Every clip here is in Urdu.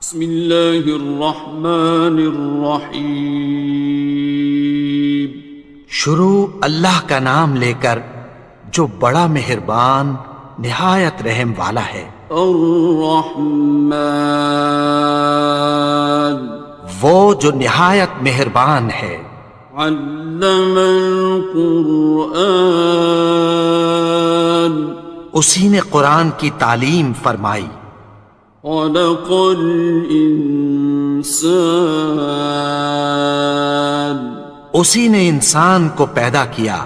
بسم اللہ الرحمن الرحیم۔ شروع اللہ کا نام لے کر جو بڑا مہربان نہایت رحم والا ہے۔ الرحمن، وہ جو نہایت مہربان ہے۔ علم القرآن، اسی نے قرآن کی تعلیم فرمائی۔ خلق الانسان، اسی نے انسان کو پیدا کیا۔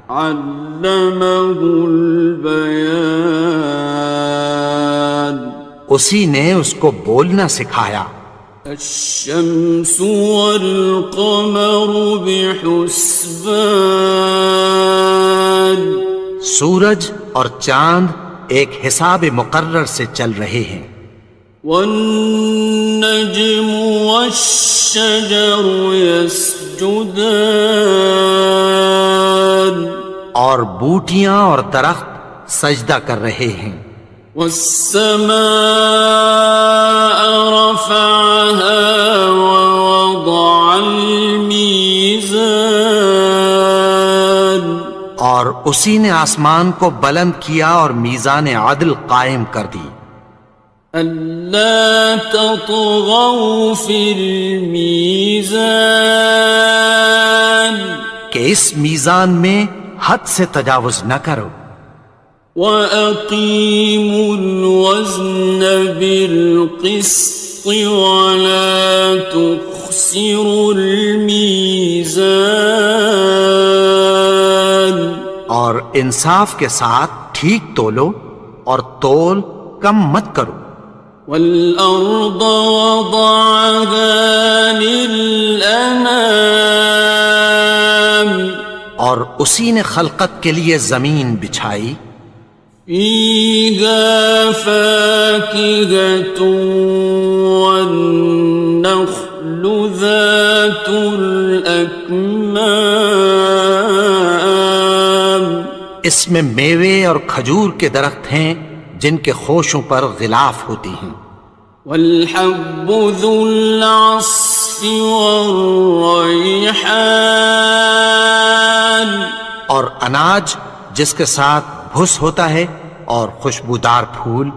علمہ البیان، اسی نے اس کو بولنا سکھایا۔ الشمس والقمر بحسبان، سورج اور چاند ایک حساب مقرر سے چل رہے ہیں۔ والنجم والشجر يسجدان، اور بوٹیاں اور درخت سجدہ کر رہے ہیں۔ والسماء رفعها ووضع الميزان، اور اسی نے آسمان کو بلند کیا اور میزان عدل قائم کر دی۔ ألا تطغوا في الميزان، کہ اس میزان میں حد سے تجاوز نہ کرو۔ وَأَقِيمُوا الْوَزْنَ بِالْقِسْطِ وَلَا تُخْسِرُوا الْمِيزَانَ، اور انصاف کے ساتھ ٹھیک تولو اور تول کم مت کرو۔ وَالْأَرْضَ وَضَعَهَا لِلْأَنَامِ، اور اسی نے خلقت کے لیے زمین بچھائی۔ فِيهَا فَاكِهَةٌ وَالنَّخْلُ ذَاتُ الْأَكْمَامِ، اس میں میوے اور کھجور کے درخت ہیں جن کے خوشوں پر غلاف ہوتی ہیں۔ وَالْحَبُّ ذُو الْعَصْفِ وَالرَّيْحَانِ، اور اناج جس کے ساتھ بھس ہوتا ہے اور خوشبودار پھول۔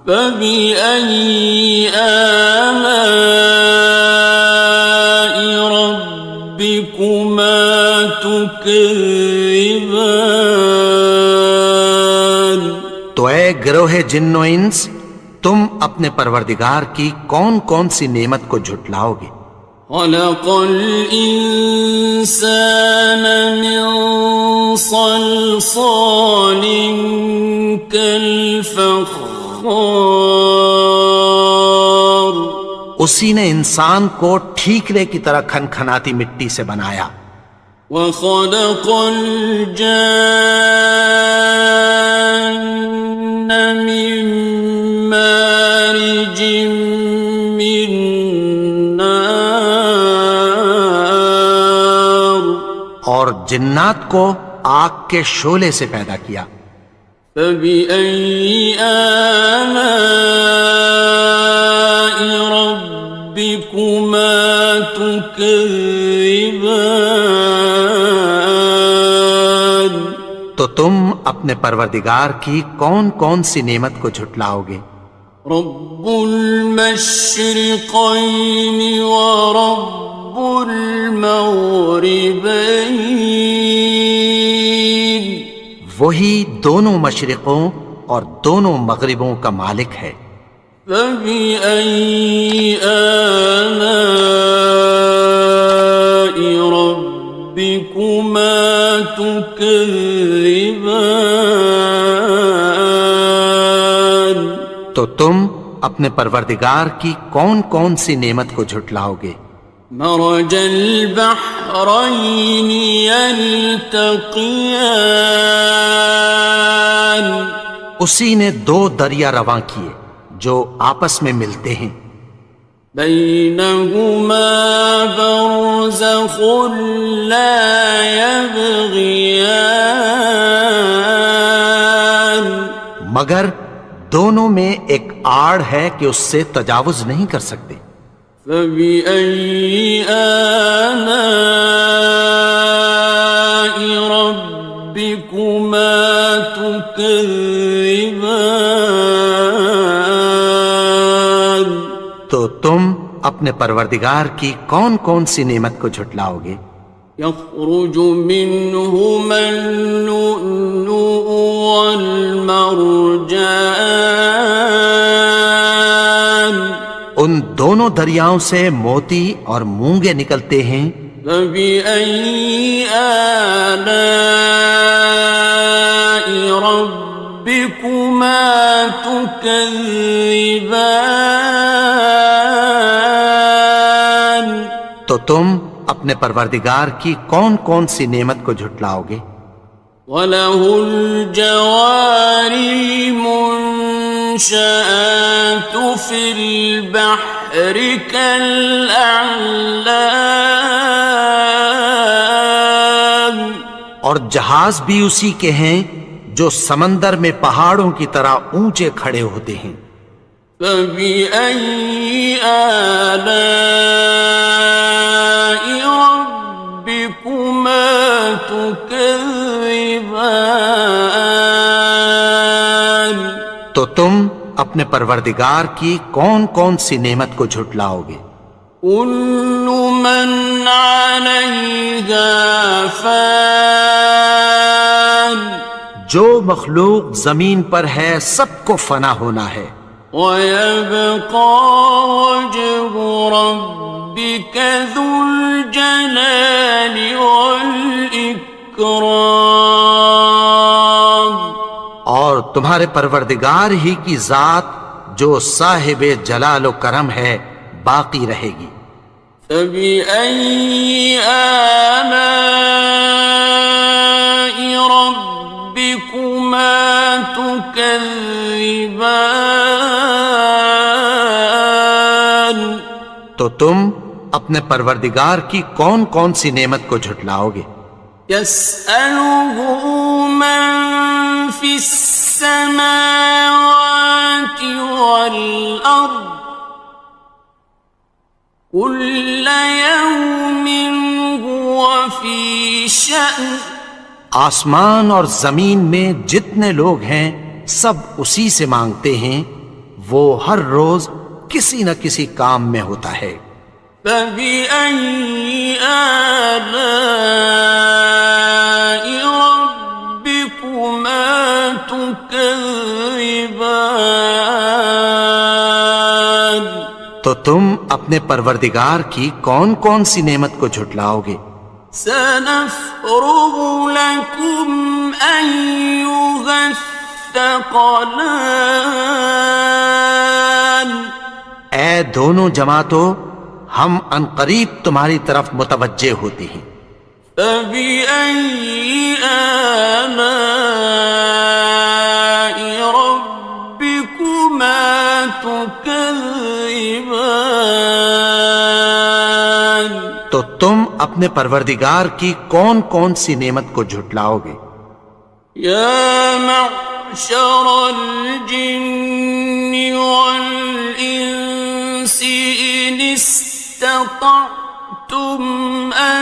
فَبِأَيِّ آلَاءِ رَبِّكُمَا تُكَذِّبَانِ، تو اے گروہ جن و انس، تم اپنے پروردگار کی کون کون سی نعمت کو جھٹلاؤ گے؟ خَلَقَ الْإِنسَانَ مِنْ صَلْصَالٍ كَالْفَخَّارِ، اسی نے انسان کو ٹھیکرے کی طرح کھنکھناتی مٹی سے بنایا۔ وَخَلَقَ الْجَانَّ مِن مَّارِجٍ مِّن نَّارٍ، اور جنات کو آگ کے شعلے سے پیدا کیا۔ فَبِأَيِّ آلَاءِ رَبِّكُمَا تُكَذِّبَانِ، تو تم اپنے پروردگار کی کون کون سی نعمت کو جھٹلاؤ گے؟ رب المشرقین ورب المغربین، وہی دونوں مشرقوں اور دونوں مغربوں کا مالک ہے۔ فَبِأَيِّ آلَاءِ رَبِّكُمَا تُكَذِّبَانِ، تو تم اپنے پروردگار کی کون کون سی نعمت کو جھٹلاؤ گے؟ مرج البحرین یلتقیان، اسی نے دو دریا رواں کیے جو آپس میں ملتے ہیں۔ بینہما برزخ لا یبغیان، مگر دونوں میں ایک آڑ ہے کہ اس سے تجاوز نہیں کر سکتے۔ فبأي آلاء ربكما تكذبان؟ تو تم اپنے پروردگار کی کون کون سی نعمت کو جھٹلاؤ گے؟ يخرج منهما اللؤلؤ والمرجان، ان دونوں دریاؤں سے موتی اور مونگے نکلتے ہیں۔ فبأي آلاء ربكما تكذبان؟ تو تم اپنے پروردگار کی کون کون سی نعمت کو جھٹلاؤ گے؟ وَلَهُ الْجَوَارِ الْمُنشَآتُ فِي الْبَحْرِ كَالْأَعْلَامِ، اور جہاز بھی اسی کے ہیں جو سمندر میں پہاڑوں کی طرح اونچے کھڑے ہوتے ہیں۔ فَبِأَيِّ آلَاءِ رَبِّكُمَا تُكَذِّبَانِ؟ تو تم اپنے پروردگار کی کون کون سی نعمت کو جھٹلاؤ گے؟ كُلُّ مَنْ عَلَيْهَا فَانٍ، جو مخلوق زمین پر ہے سب کو فنا ہونا ہے۔ وَيَبْقَى وَجْهُ رَبِّكَ ذُو الْجَلَالِ وَالْإِكْرَامِ، اور تمہارے پروردگار ہی کی ذات جو صاحب جلال و کرم ہے باقی رہے گی۔ فَبِأَيِّ آلَاءِ رَبِّكُمَا تُكَذِّبَانِ؟ تو تم اپنے پروردگار کی کون کون سی نعمت کو جھٹلاؤ گے؟ يَسْأَلُهُ مَن فِي السَّمَاوَاتِ وَالْأَرْضِ كُلَّ يَوْمٍ هُوَ فِي شَأْنٍ، آسمان اور زمین میں جتنے لوگ ہیں سب اسی سے مانگتے ہیں، وہ ہر روز کسی نہ کسی کام میں ہوتا ہے۔ فَبِأَيِّ آلَاءِ رَبِّكُمَا تُكَذِّبَانِ؟ تو تم اپنے پروردگار کی کون کون سی نعمت کو جھٹلاؤ گے؟ سَنَفْرُغُ لَكُمْ أَيُّهَ الثَّقَلَانِ، اے دونوں جماعتوں، ہم عنقریب تمہاری طرف متوجہ ہوتے ہیں۔ فَبِأَيِّ آلَاءِ رَبِّكُمَا تُكَذِّبَانِ؟ تو تم اپنے پروردگار کی کون کون سی نعمت کو جھٹلاؤ گے؟ يَا مَعْشَرَ الْجِنِّ وَالْإِنسِ إِنِ اسْتَطَعْتُمْ أَن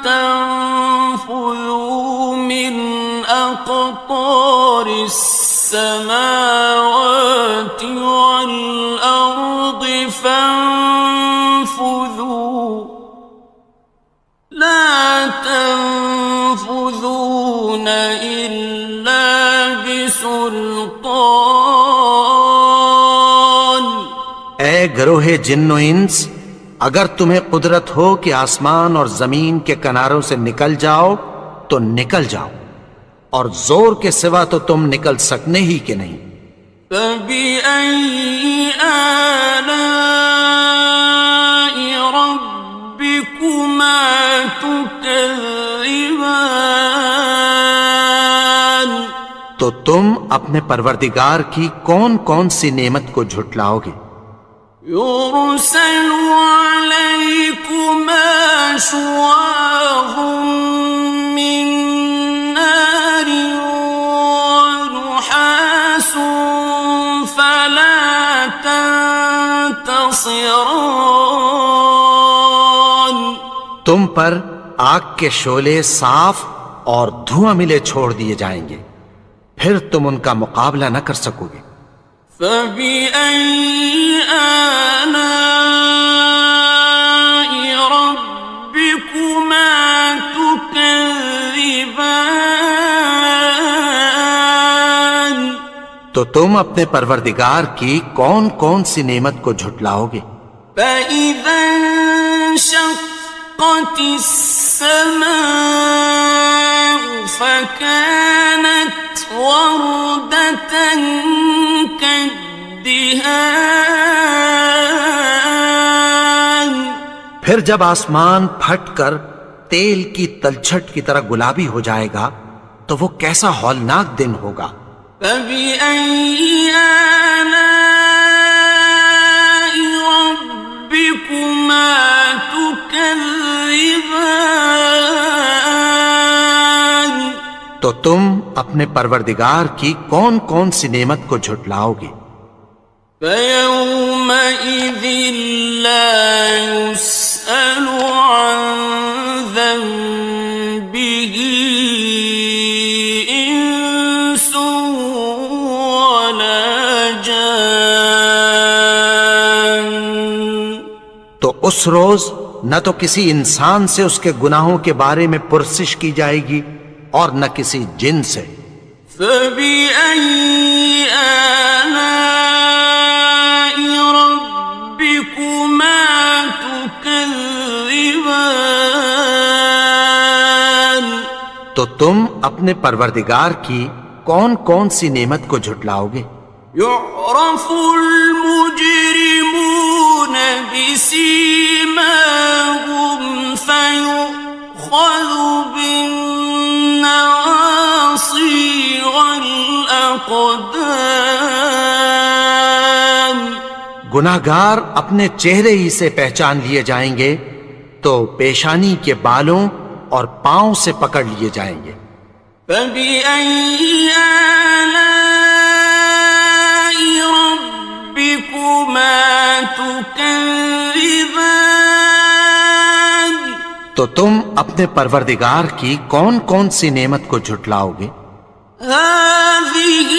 تَنفُذُوا مِنْ أَقْطَارِ السَّمَاوَاتِ وَالْأَرْضِ فَانفُذُوا لَا تَنفُذُونَ إِلَّا بِسُلْطَانٍ۔ اے گروہ جن و انس، اگر تمہیں قدرت ہو کہ آسمان اور زمین کے کناروں سے نکل جاؤ تو نکل جاؤ، اور زور کے سوا تو تم نکل سکنے ہی کہ نہیں۔ فَبِأَيِّ آلَاءِ رَبِّكُمَا تُكَذِّبَانِ؟ تو تم اپنے پروردگار کی کون کون سی نعمت کو جھٹلاؤ گے؟ يُرْسَلُ عَلَيْكُمَا شُوَاظٌ مِّن نَّارٍ وَنُحَاسٌ تنتصران. تم پر آگ کے شعلے صاف اور دھواں ملے چھوڑ دیے جائیں گے، پھر تم ان کا مقابلہ نہ کر سکو گے۔ فَبِأَيِّ آلَاءِ رَبِّكُمَا تُكَذِّبَانِ. تو تم اپنے پروردگار کی کون کون سی نعمت کو جھٹلاؤ گے؟ فَإِذَا انشَقَّتِ السَّمَاءُ فَكَانَتْ وَرْدَةً كَالدِّهَانِ. پھر جب آسمان پھٹ کر تیل کی تلچھٹ کی طرح گلابی ہو جائے گا تو وہ کیسا ہولناک دن ہوگا۔ فَبِأَيِّ آلَاءِ رَبِّكُمَا تُكَذِّبَانِ. تو تم اپنے پروردگار کی کون کون سی نعمت کو جھٹلاؤ گے؟ فَيَوْمَئِذٍ لَا يُسْأَلُ عَنْ ذَنبِهِ إِنسٌ وَلَا جَانٌ. تو اس روز نہ تو کسی انسان سے اس کے گناہوں کے بارے میں پرسش کی جائے گی اور نہ کسی جن سے۔ فَبِأَيِّ آلَاءِ رَبِّكُمَا تُكَذِّبَانِ. تو تم اپنے پروردگار کی کون کون سی نعمت کو جھٹلاؤ گے؟ يُعْرَفُ الْمُجْرِمُونَ بِسِيمَاهُمْ فَيُؤْخَذُ بِالنَّوَاصِي وَالْأَقْدَامِ. گناہگار اپنے چہرے ہی سے پہچان لیے جائیں گے تو پیشانی کے بالوں اور پاؤں سے پکڑ لیے جائیں گے۔ فَبِأَيِّ آلَاءِ رَبِّكُمَا تُكَذِّبَانِ. تو تم اپنے پروردگار کی کون کون سی نعمت کو جھٹلاؤ گے؟ هَٰذِهِ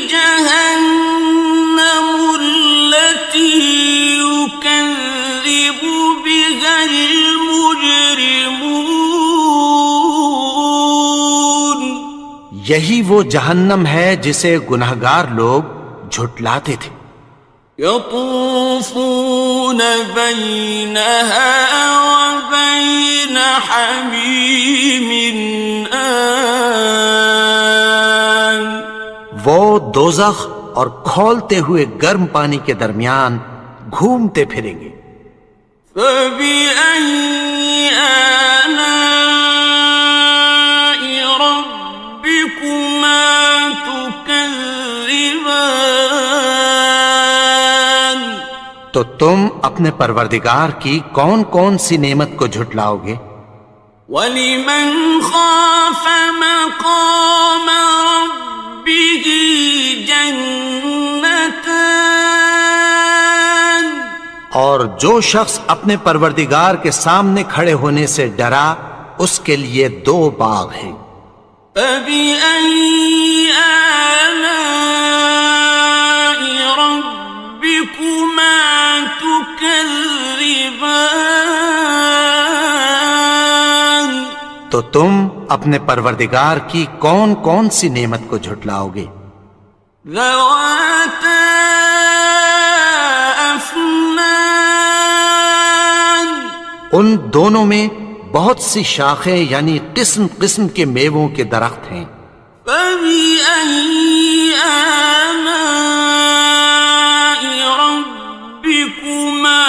جَهَنَّمُ الَّتِي يُكَذِّبُ بِهَا الْمُجْرِمُونَ. یہی وہ جہنم ہے جسے گناہگار لوگ جھٹلاتے تھے۔ يَطُوفُونَ بَيْنَهَا وَبَيْنَ حَمِيمٍ آنٍ. وہ دوزخ اور کھولتے ہوئے گرم پانی کے درمیان گھومتے پھریں گے۔ فَبِأَيِّ آلَاءِ رَبِّكُمَا تُكَذِّبَانِ. تو تم اپنے پروردگار کی کون کون سی نعمت کو جھٹلاؤ گے؟ وَلِمَنْ خَافَ مَقَامَ رَبِّهِ جَنَّتَانِ. اور جو شخص اپنے پروردگار کے سامنے کھڑے ہونے سے ڈرا اس کے لیے 2 باغ ہیں۔ فَبِأَيِّ آلَاءِ رَبِّكُمَا تُكَذِّبَانِ. تو تم اپنے پروردگار کی کون کون سی نعمت کو جھٹلاؤ گے؟ ذَوَاتَا أَفْنَانٍ. ان دونوں میں بہت سی شاخیں یعنی قسم قسم کے میووں کے درخت ہیں۔ فَبِأَيِّ آلَاءِ رَبِّكُمَا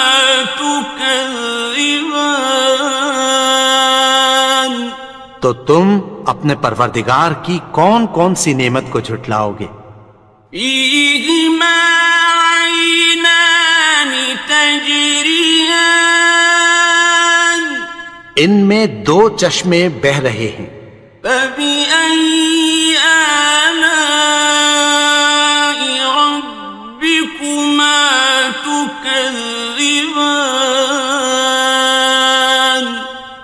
تُكَذِّبَانِ. تو تم اپنے پروردگار کی کون کون سی نعمت کو جھٹلاؤ گے؟ فِيهِمَا عَيْنَانِ تَجْرِيَانِ. ان میں 2 چشمے بہہ رہے ہیں۔ فَبِأَيِّ آلَاءِ رَبِّكُمَا تُكَذِّبَانِ. تكذبان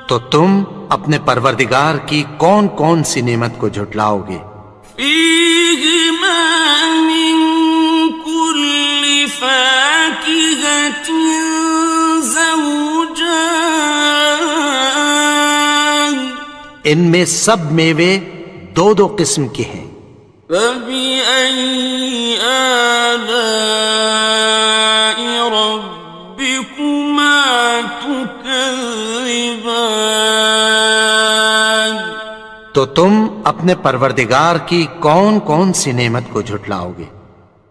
تو تم اپنے پروردگار کی کون کون سی نعمت کو جھٹلاؤ گے؟ فيهما من كل فاكهة زوجان ان میں سب میوے دو دو قسم کے ہیں۔ فبأي آلاء ربكما تكذبان تو تم اپنے پروردگار کی کون کون سی نعمت کو جھٹلاؤ گے؟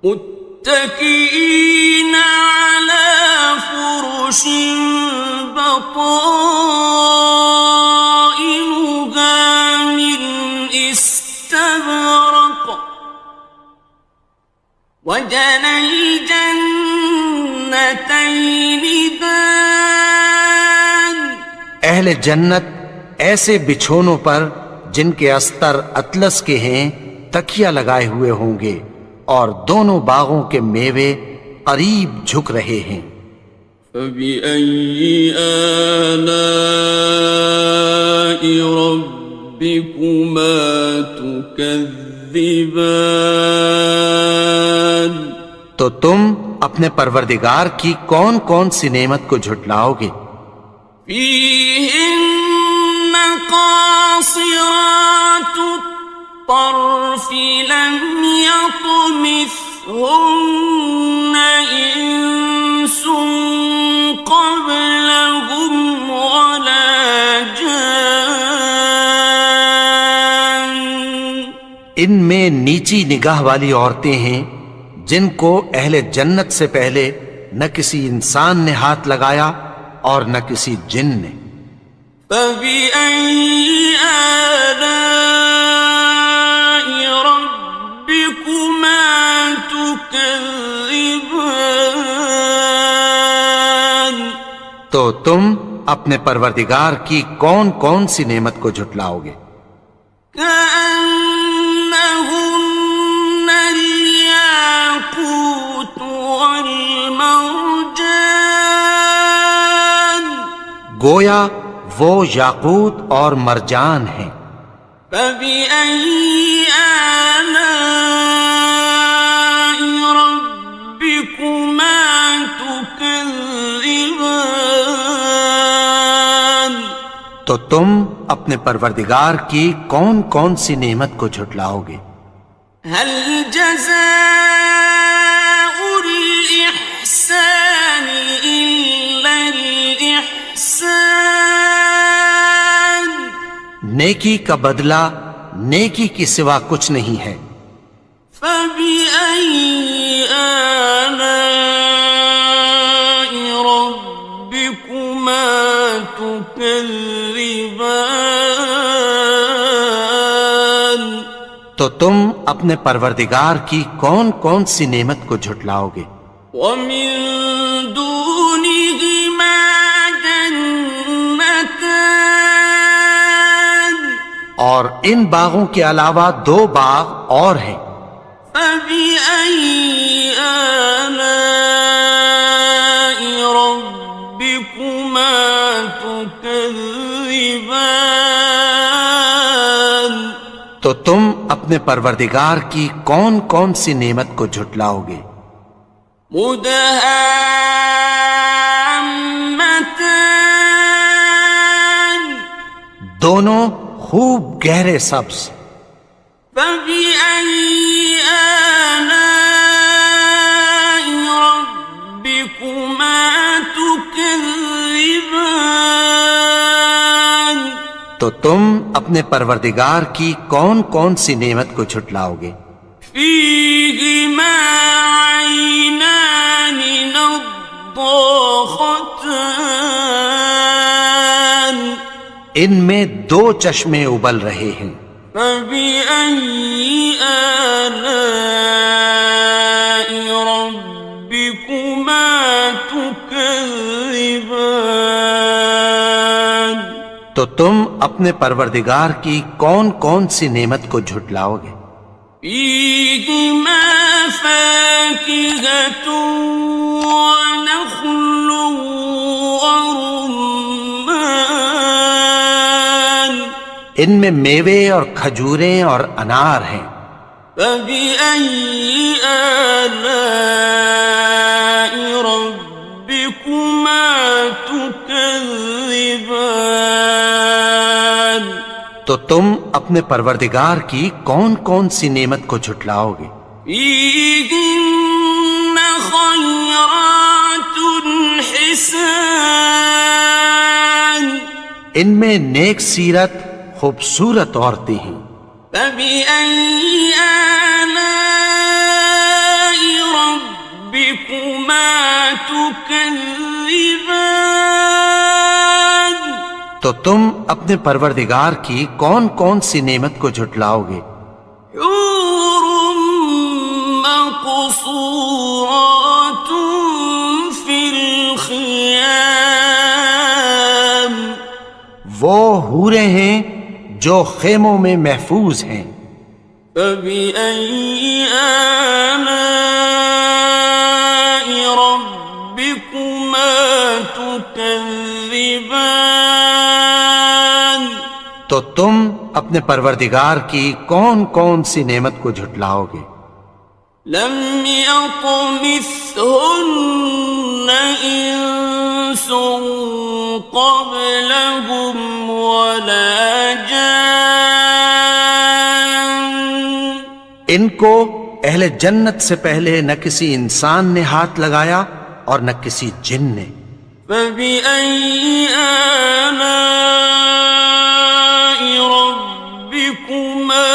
متكئين على فرش بطائنها من استبرق وجنى الجنتين دان اہل جنت ایسے بچھونوں پر جن کے استر اطلس کے ہیں تکیہ لگائے ہوئے ہوں گے، اور دونوں باغوں کے میوے قریب جھک رہے ہیں۔ فبأي آلاء ربكما تكذبان تو تم اپنے پروردگار کی کون کون سی نعمت کو جھٹلاؤ گے؟ فيهن قاصرات الطرف لم يطمثهن إنس قبلهم ولا جان ان میں نیچی نگاہ والی عورتیں ہیں جن کو اہل جنت سے پہلے نہ کسی انسان نے ہاتھ لگایا اور نہ کسی جن نے۔ فبأي آلاء ربكما تكذبان تو تم اپنے پروردگار کی کون کون سی نعمت کو جھٹلاؤ گے؟ كأنهن الياقوت والمرجان گویا وہ یاقوت اور مرجان ہیں۔ فبأي آلاء ربكما تكذبان تو تم اپنے پروردگار کی کون کون سی نعمت کو جھٹلاؤ گے؟ هل جزاء الإحسان إلا الإحسان نیکی کا بدلہ نیکی کی سوا کچھ نہیں ہے۔ فبأي آلاء ربكما تكذبان تو تم اپنے پروردگار کی کون کون سی نعمت کو جھٹلاؤ گے؟ ومن دونهما جنتان اور ان باغوں کے علاوہ دو باغ اور ہیں۔ فبأي آلاء ربكما تكذبان تو تم اپنے پروردگار کی کون کون سی نعمت کو جھٹلاؤ گے؟ مدهامتان دونوں خوب گہرے سبز۔ فبأي آلاء ربكما تكذبان تو تم اپنے پروردگار کی کون کون سی نعمت کو جھٹلاؤ گے؟ فيهما عينان نضاختان ان میں دو چشمے ابل رہے ہیں۔ فبأي آلاء ربكما تكذبان تو تم اپنے پروردگار کی کون کون سی نعمت کو جھٹلاؤ گے؟ فيهما فاكهة ونخل ورمان ان میں میوے اور کھجوریں اور انار ہیں. فبأي آلاء ربكما تكذبان تو تم اپنے پروردگار کی کون کون سی نعمت کو جھٹلاؤ گے؟ فيهن خيرات حسان ان میں نیک سیرت خوبصورت عورتیں ہیں. فبأي آلاء ربكما تكذبان تو تم اپنے پروردگار کی کون کون سی نعمت کو جھٹلاؤ گے؟ حور مقصورات في الخيام وہ حوریں ہیں جو خیموں میں محفوظ ہیں. فبأي آلاء ربكما تكذبان تو تم اپنے پروردگار کی کون کون سی نعمت کو جھٹلاؤ گے؟ لم يطمثهن إنس قبلهم ولا جان ان کو اہل جنت سے پہلے نہ کسی انسان نے ہاتھ لگایا اور نہ کسی جن نے. فبأي آلاء ربكما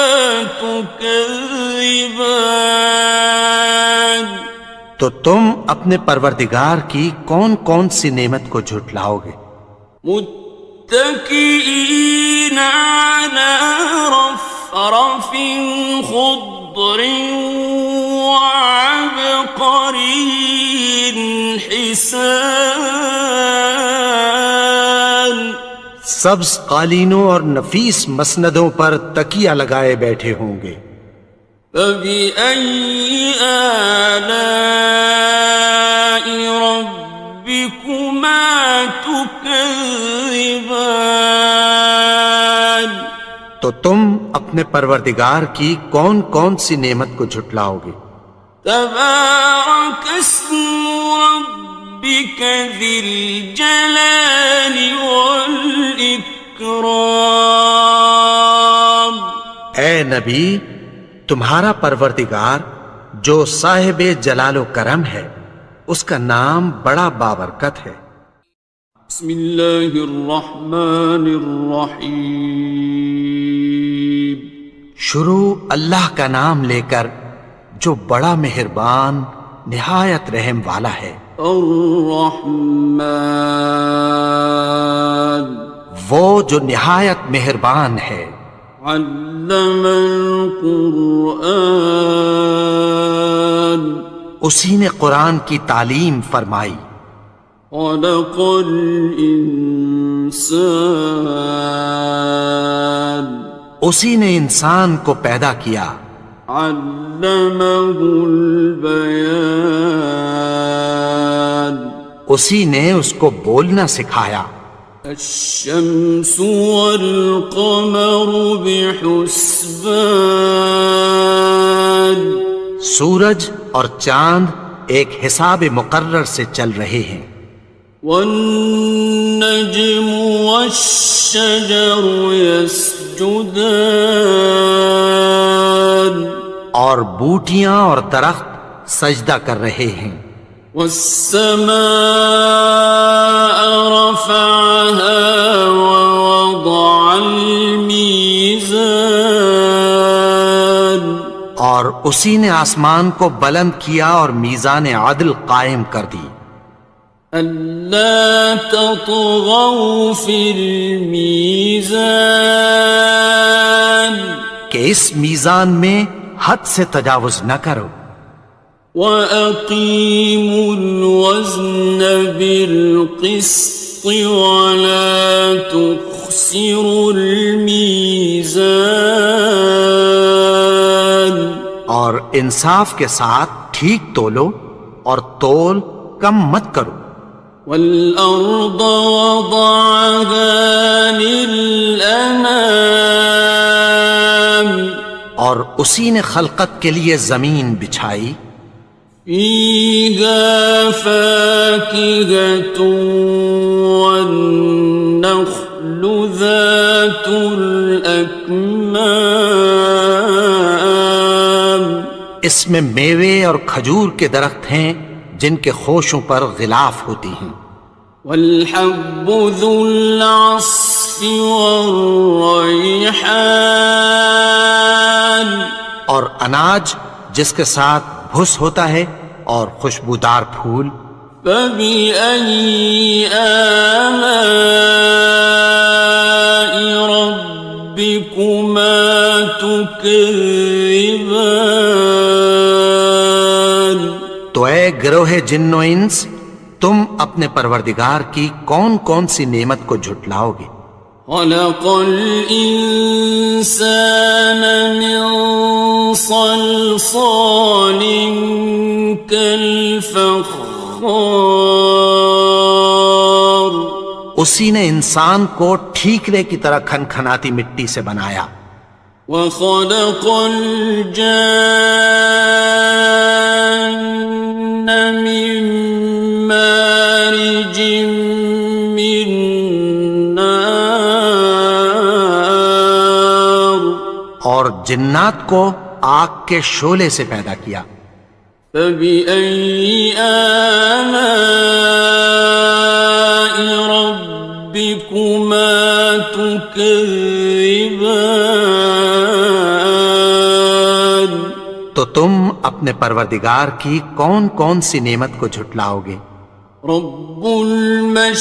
تكذبان تو تم اپنے پروردگار کی کون کون سی نعمت کو جھٹلاؤ گے؟ متكئين على رفرف خضر وعبقري حسان سبز قالینوں اور نفیس مسندوں پر تکیہ لگائے بیٹھے ہوں گے. فبأي آلاء ربكما تكذبان تو تم اپنے پروردگار کی کون کون سی نعمت کو جھٹلاؤ گے؟ تبارك اسم ربك ذي الجلال والإكرام اے نبی، تمہارا پروردگار جو صاحب جلال و کرم ہے اس کا نام بڑا بابرکت ہے. بسم اللہ الرحمن الرحیم شروع اللہ کا نام لے کر جو بڑا مہربان نہایت رحم والا ہے. الرحمن وہ جو نہایت مہربان ہے. علم القرآن اسی نے قرآن کی تعلیم فرمائی. خلق الانسان اسی نے انسان کو پیدا کیا. علمہ البیان اسی نے اس کو بولنا سکھایا. الشمس والقمر بحسبان سورج اور چاند ایک حساب مقرر سے چل رہے ہیں. والنجم والشجر يسجدان اور بوٹیاں اور درخت سجدہ کر رہے ہیں. والسماء رفعها ووضع الميزان اور اسی نے آسمان کو بلند کیا اور میزان عدل قائم کر دی. ألا تطغوا في الميزان کہ اس میزان میں حد سے تجاوز نہ کرو. وَأَقِيمُوا الْوَزْنَ بِالْقِسْطِ وَلَا تُخْسِرُوا الْمِيزَانَ اور انصاف کے ساتھ ٹھیک تولو اور تول کم مت کرو. والأرض وضعها للأنام اور اسی نے خلقت کے لیے زمین بچھائی. فيها فاكهة والنخل ذات الأكمام اس میں میوے اور کھجور کے درخت ہیں جن کے خوشوں پر غلاف ہوتی ہیں. والحب ذو العصف والريحان اور اناج جس کے ساتھ بھس ہوتا ہے اور خوشبودار پھول. فبأي آلاء ربكما تكذبان تو اے گروہ جن و انس، تم اپنے پروردگار کی کون کون سی نعمت کو جھٹلاؤ گے؟ خلق الإنسان من صلصال كالفخار اسی نے انسان کو ٹھیکرے کی طرح کھنکھناتی مٹی سے بنایا. وخلق الجان من مارج من نار اور جنات کو آگ کے شعلے سے پیدا کیا. فبأي آلاء ربكما تكذبان تو تم اپنے پروردگار کی کون کون سی نعمت کو جھٹلاؤ گے؟ رب المشرقين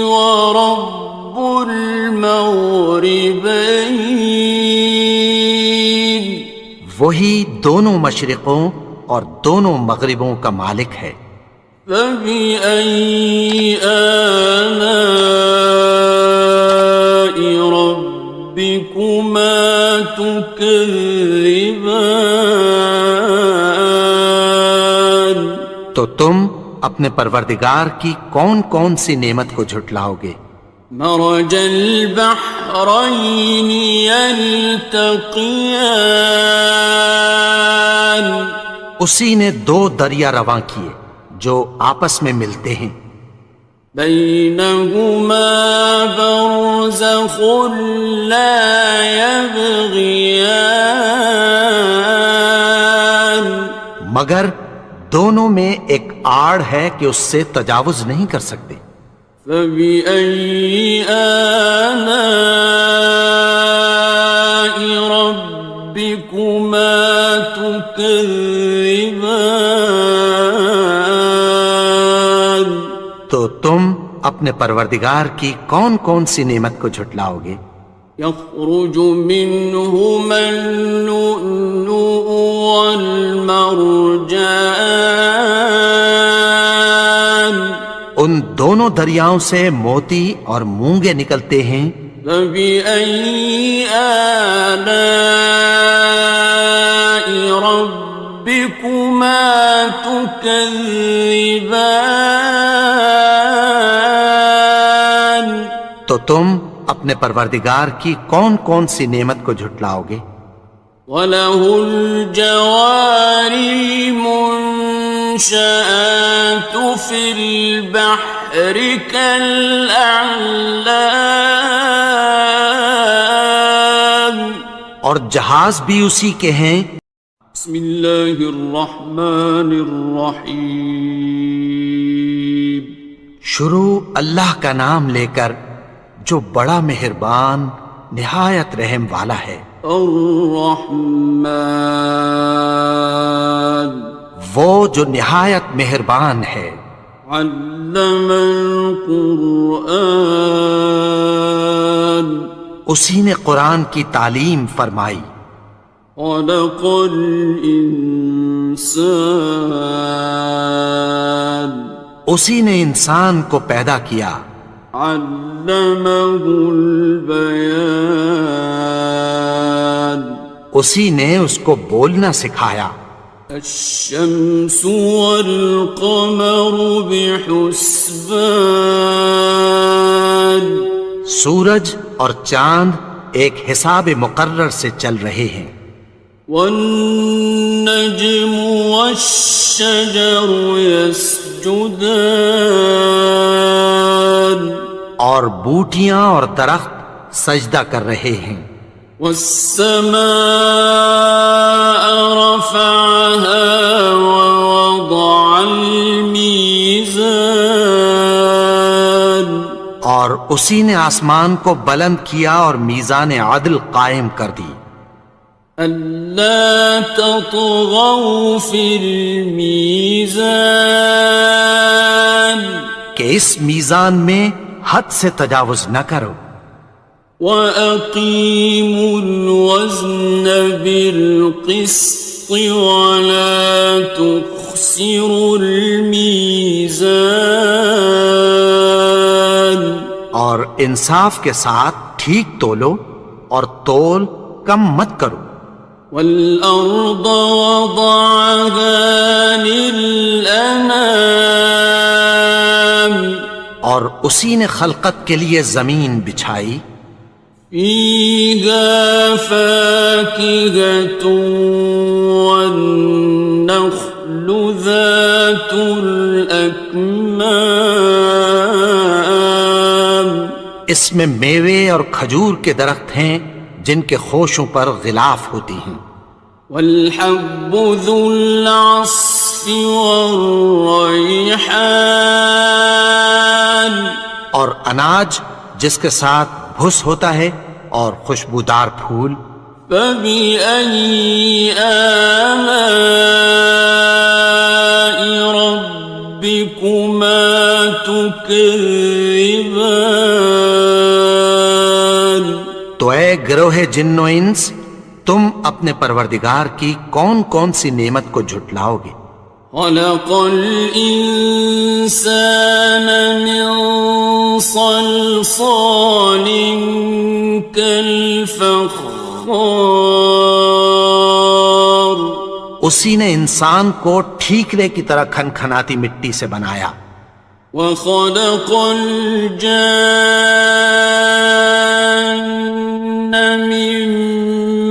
ورب المغربين وہی دونوں مشرقوں اور دونوں مغربوں کا مالک ہے. فبأي آلاء ربكما تكذبان تو تم اپنے پروردگار کی کون کون سی نعمت کو جھٹلاؤ گے؟ مرج البحرين يلتقيان اسی نے دو دریا رواں کیے جو آپس میں ملتے ہیں. بينهما برزخ لا يبغيان مگر دونوں میں ایک آڑ ہے کہ اس سے تجاوز نہیں کر سکتے. فبأي آلاء ربكما تكذبان تو تم اپنے پروردگار کی کون کون سی نعمت کو جھٹلاؤ گے؟ يخرج منهما اللؤلؤ والمرجان ان دونوں دریاؤں سے موتی اور مونگے نکلتے ہیں. فبأي آلاء ربكما تكذبان تو تم اپنے پروردگار کی کون کون سی نعمت کو جھٹلاؤ گے؟ وَلَهُ الْجَوَارِ الْمُنشَآتُ فِي الْبَحْرِ كَالْأَعْلَامِ اور جہاز بھی اسی کے ہیں. بسم اللہ الرحمن الرحیم شروع اللہ کا نام لے کر جو بڑا مہربان نہایت رحم والا ہے. الرحمن وہ جو نہایت مہربان ہے. علم القرآن اسی نے قرآن کی تعلیم فرمائی. خلق الانسان اسی نے انسان کو پیدا کیا. علمہ البیان اسی نے اس کو بولنا سکھایا۔ الشمس والقمر بحسبان سورج اور چاند ایک حساب مقرر سے چل رہے ہیں۔ والنجم والشجر يسجدان اور بوٹیاں اور درخت سجدہ کر رہے ہیں۔ والسماء رفعها ووضع الميزان اور اسی نے آسمان کو بلند کیا اور میزان عدل قائم کر دی۔ ألا تطغوا في الميزان کہ اس میزان میں حد سے تجاوز نہ کرو۔ وَأَقِيمُوا الْوَزْنَ بِالْقِسْطِ وَلَا تُخْسِرُوا الْمِيزَانَ اور انصاف کے ساتھ ٹھیک تولو اور تول کم مت کرو۔ وَالْأَرْضَ وَضَعَهَا لِلْأَنَامِ اور اسی نے خلقت کے لیے زمین بچھائی، فِيهَا فَاكِهَةٌ وَالنَّخْلُ ذَاتُ الْأَكْمَامِ اس میں میوے اور کھجور کے درخت ہیں جن کے خوشوں پر غلاف ہوتی ہیں۔ وَالْحَبُّ ذُو الْعَصْفِ وَالرَّيْحَانِ اور اناج جس کے ساتھ بھس ہوتا ہے اور خوشبودار پھول۔ فَبِأَيِّ آلَاءِ رَبِّكُمَا تُكَذِّبَانِ تو اے گروہ جن و انس، تم اپنے پروردگار کی کون کون سی نعمت کو جھٹلاؤ گے؟ خَلَقَ الْإِنسَانَ مِنْ صَلْصَالٍ كَالْفَخَّارِ اسی نے انسان کو ٹھیکرے کی طرح کھنکھناتی مٹی سے بنایا۔ وَخَلَقَ الْجَانَّ مِن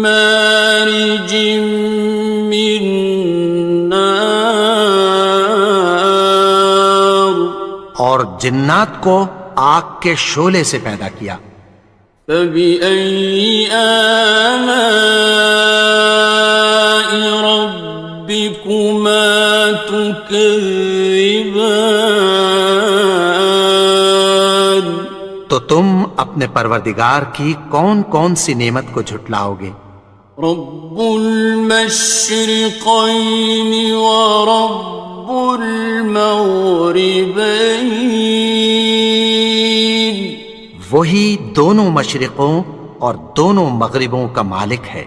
مَّارِجٍ مِّن نَّارٍ اور جنات کو آگ کے شعلے سے پیدا کیا۔ فَبِأَيِّ آلَاءِ رَبِّكُمَا تُكَذِّبَانِ تو تم اپنے پروردگار کی کون کون سی نعمت کو جھٹلاؤ گے؟ رب المشرقين ورب المغربين وہی دونوں مشرقوں اور دونوں مغربوں کا مالک ہے۔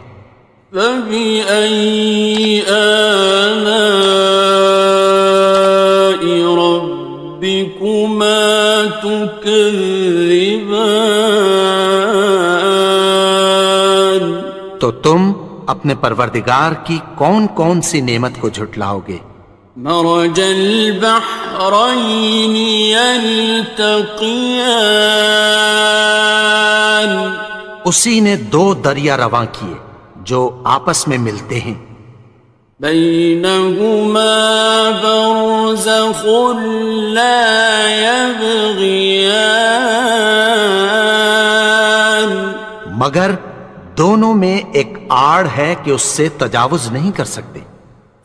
فبأي آلاء ربكما تكذبان تو تم اپنے پروردگار کی کون کون سی نعمت کو جھٹلاؤ گے؟ مرج البحرين يلتقيان اسی نے دو دریا رواں کیے جو آپس میں ملتے ہیں، بينهما برزخ لا يبغيان مگر دونوں میں ایک آڑ ہے کہ اس سے تجاوز نہیں کر سکتے۔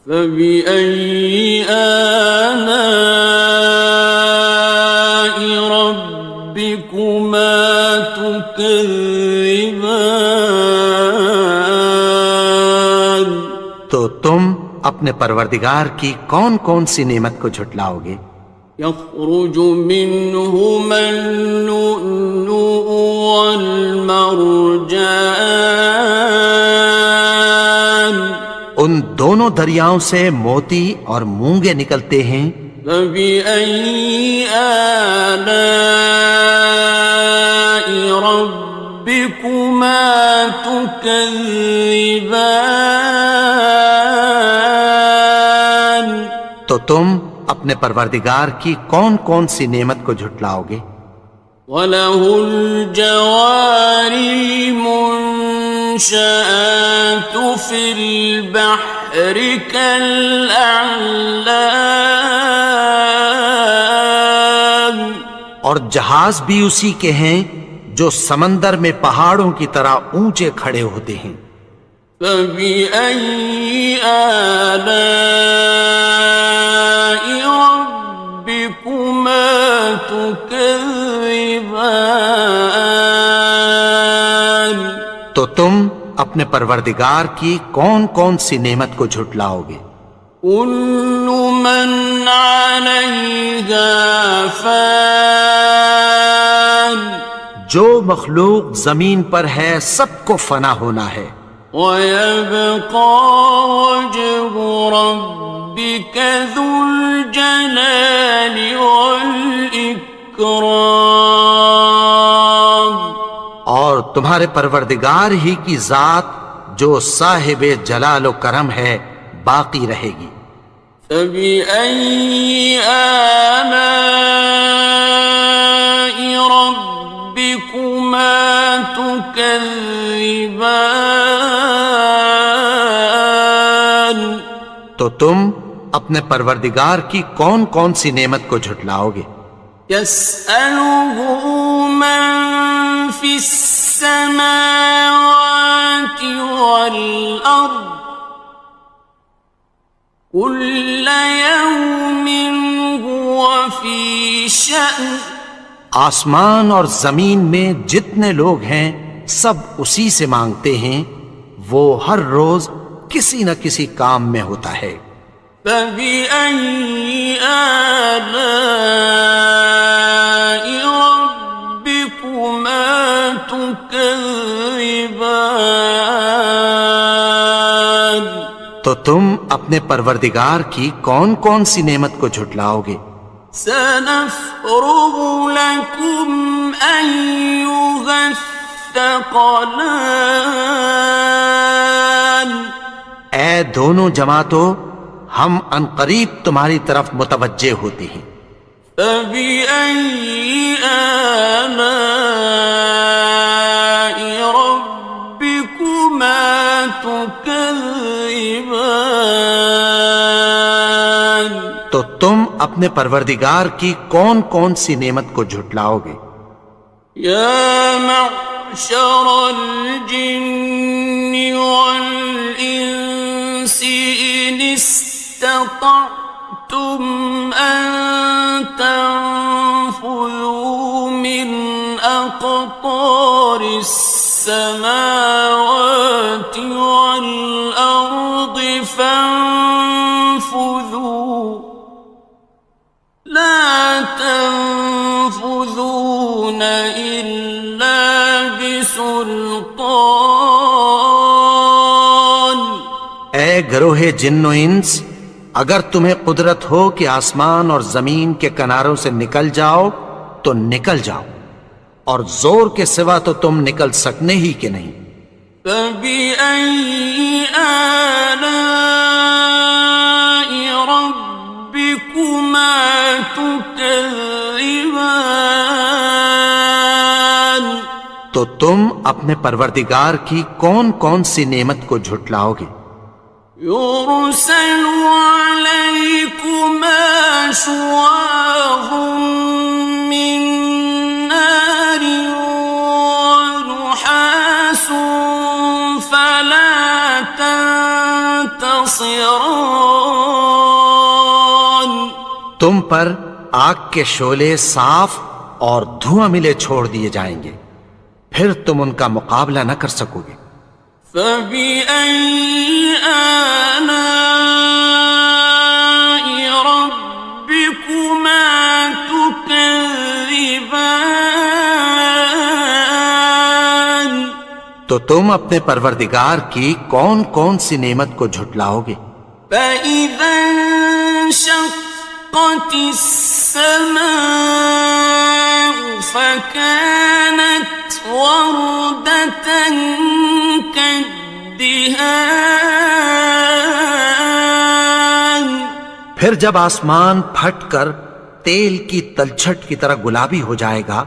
فبأي آلاء ربكما تكذبان تو تم اپنے پروردگار کی کون کون سی نعمت کو جھٹلاؤ گے؟ يخرج منهما اللؤلؤ والمرجان ان دونوں دریاؤں سے موتی اور مونگے نکلتے ہیں۔ فبأي آلاء ربكما تكذبان تم اپنے پروردگار کی کون کون سی نعمت کو جھٹلاؤ گے؟ وَلَهُ الْجَوَارِ الْمُنشَآتُ فِي الْبَحْرِ كَالْأَعْلَامِ، اور جہاز بھی اسی کے ہیں جو سمندر میں پہاڑوں کی طرح اونچے کھڑے ہوتے ہیں۔ فَبِأَيِّ آلَاءِ رَبِّكُمَا تُكَذِّبَانِ، تو تم اپنے پروردگار کی کون کون سی نعمت کو جھٹلاؤ گے؟ كُلُّ مَنْ عَلَيْهَا فَانٍ، جو مخلوق زمین پر ہے سب کو فنا ہونا ہے، وَيَبْقَى وَجْهُ رَبِّكَ ذُو الْجَلَالِ وَالْإِكْرَامِ، اور تمہارے پروردگار ہی کی ذات جو صاحب جلال و کرم ہے باقی رہے گی۔ فَبِأَيِّ آلَاءِ رَبِّكُمَا تُكَذِّبَانِ، تو تم اپنے پروردگار کی کون کون سی نعمت کو جھٹلاؤ گے؟ يَسْأَلُهُ مَن فِي السَّمَاوَاتِ وَالْأَرْضِ كُلَّ يَوْمٍ هُوَ فِي شَأْنٍ، آسمان اور زمین میں جتنے لوگ ہیں سب اسی سے مانگتے ہیں، وہ ہر روز کسی نہ کسی کام میں ہوتا ہے۔ فَبِأَيِّ آلَاءِ رَبِّكُمَا تُكَذِّبَانِ، تو تم اپنے پروردگار کی کون کون سی نعمت کو جھٹلاؤ گے؟ سَنَفْرُغُ لَكُمْ أَيُّهَ الثَّقَلَانِ، اے دونوں جماعتوں، ہم عنقریب تمہاری طرف متوجہ ہوتے ہیں۔ فَبِأَيِّ آلَاءِ رَبِّكُمَا تُكَذِّبَانِ، تو تم اپنے پروردگار کی کون کون سی نعمت کو جھٹلاؤ گے؟ يَا مَعْشَرَ الْجِنِّ وَالْإِنسِ إِنِ اسْتَطَعْتُمْ أَن تَنفُذُوا مِنْ أَقْطَارِ السَّمَاوَاتِ وَالْأَرْضِ فَانفُذُوا لَا تَنفُذُونَ إِلَّا بِسُلْطَانٍ، اے گروہ جن و انس، اگر تمہیں قدرت ہو کہ آسمان اور زمین کے کناروں سے نکل جاؤ تو نکل جاؤ، اور زور کے سوا تو تم نکل سکنے ہی کہ نہیں۔ فَبِأَيِّ آلَاءِ رَبِّكُمَا تُكَذِّبَانِ، تو تم اپنے پروردگار کی کون کون سی نعمت کو جھٹلاؤ گے؟ يُرْسَلُ عَلَيْكُمَا شُوَاظٌ مِّن نَّارٍ وَنُحَاسٌ فَلَا تَنتَصِرَانِ، تم پر آگ کے شعلے صاف اور دھواں ملے چھوڑ دیے جائیں گے، پھر تم ان کا مقابلہ نہ کر سکو گے۔ فَبِأَيِّ آلَاءِ رَبِّكُمَا تُكَذِّبَانِ، تو تم اپنے پروردگار کی کون کون سی نعمت کو جھٹلاؤ گے؟ فَإِذَا انشَقَّتِ السَّمَاءُ فَكَانَتْ وَرْدَةً كَالدِّهَانِ، پھر جب آسمان پھٹ کر تیل کی تلچھٹ کی طرح گلابی ہو جائے گا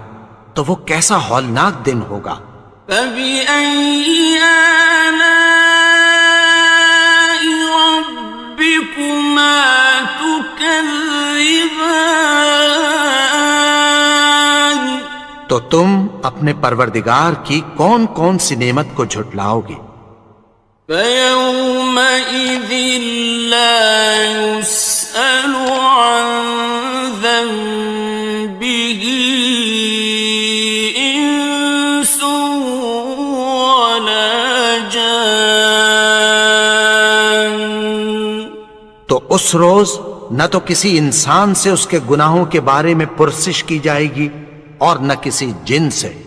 تو وہ کیسا ہولناک دن ہوگا۔ فَبِأَيِّ آلَاءِ رَبِّكُمَا تُكَذِّبَانِ تو تم اپنے پروردگار کی کون کون سی نعمت کو جھٹلاؤ گے؟ فَيَوْمَئِذٍ لَا يُسْأَلُ عَنْ ذَنبِهِ إِنسٌ وَلَا جَانٌ۔ تو اس روز نہ تو کسی انسان سے اس کے گناہوں کے بارے میں پرسش کی جائے گی اور نہ کسی جن سے۔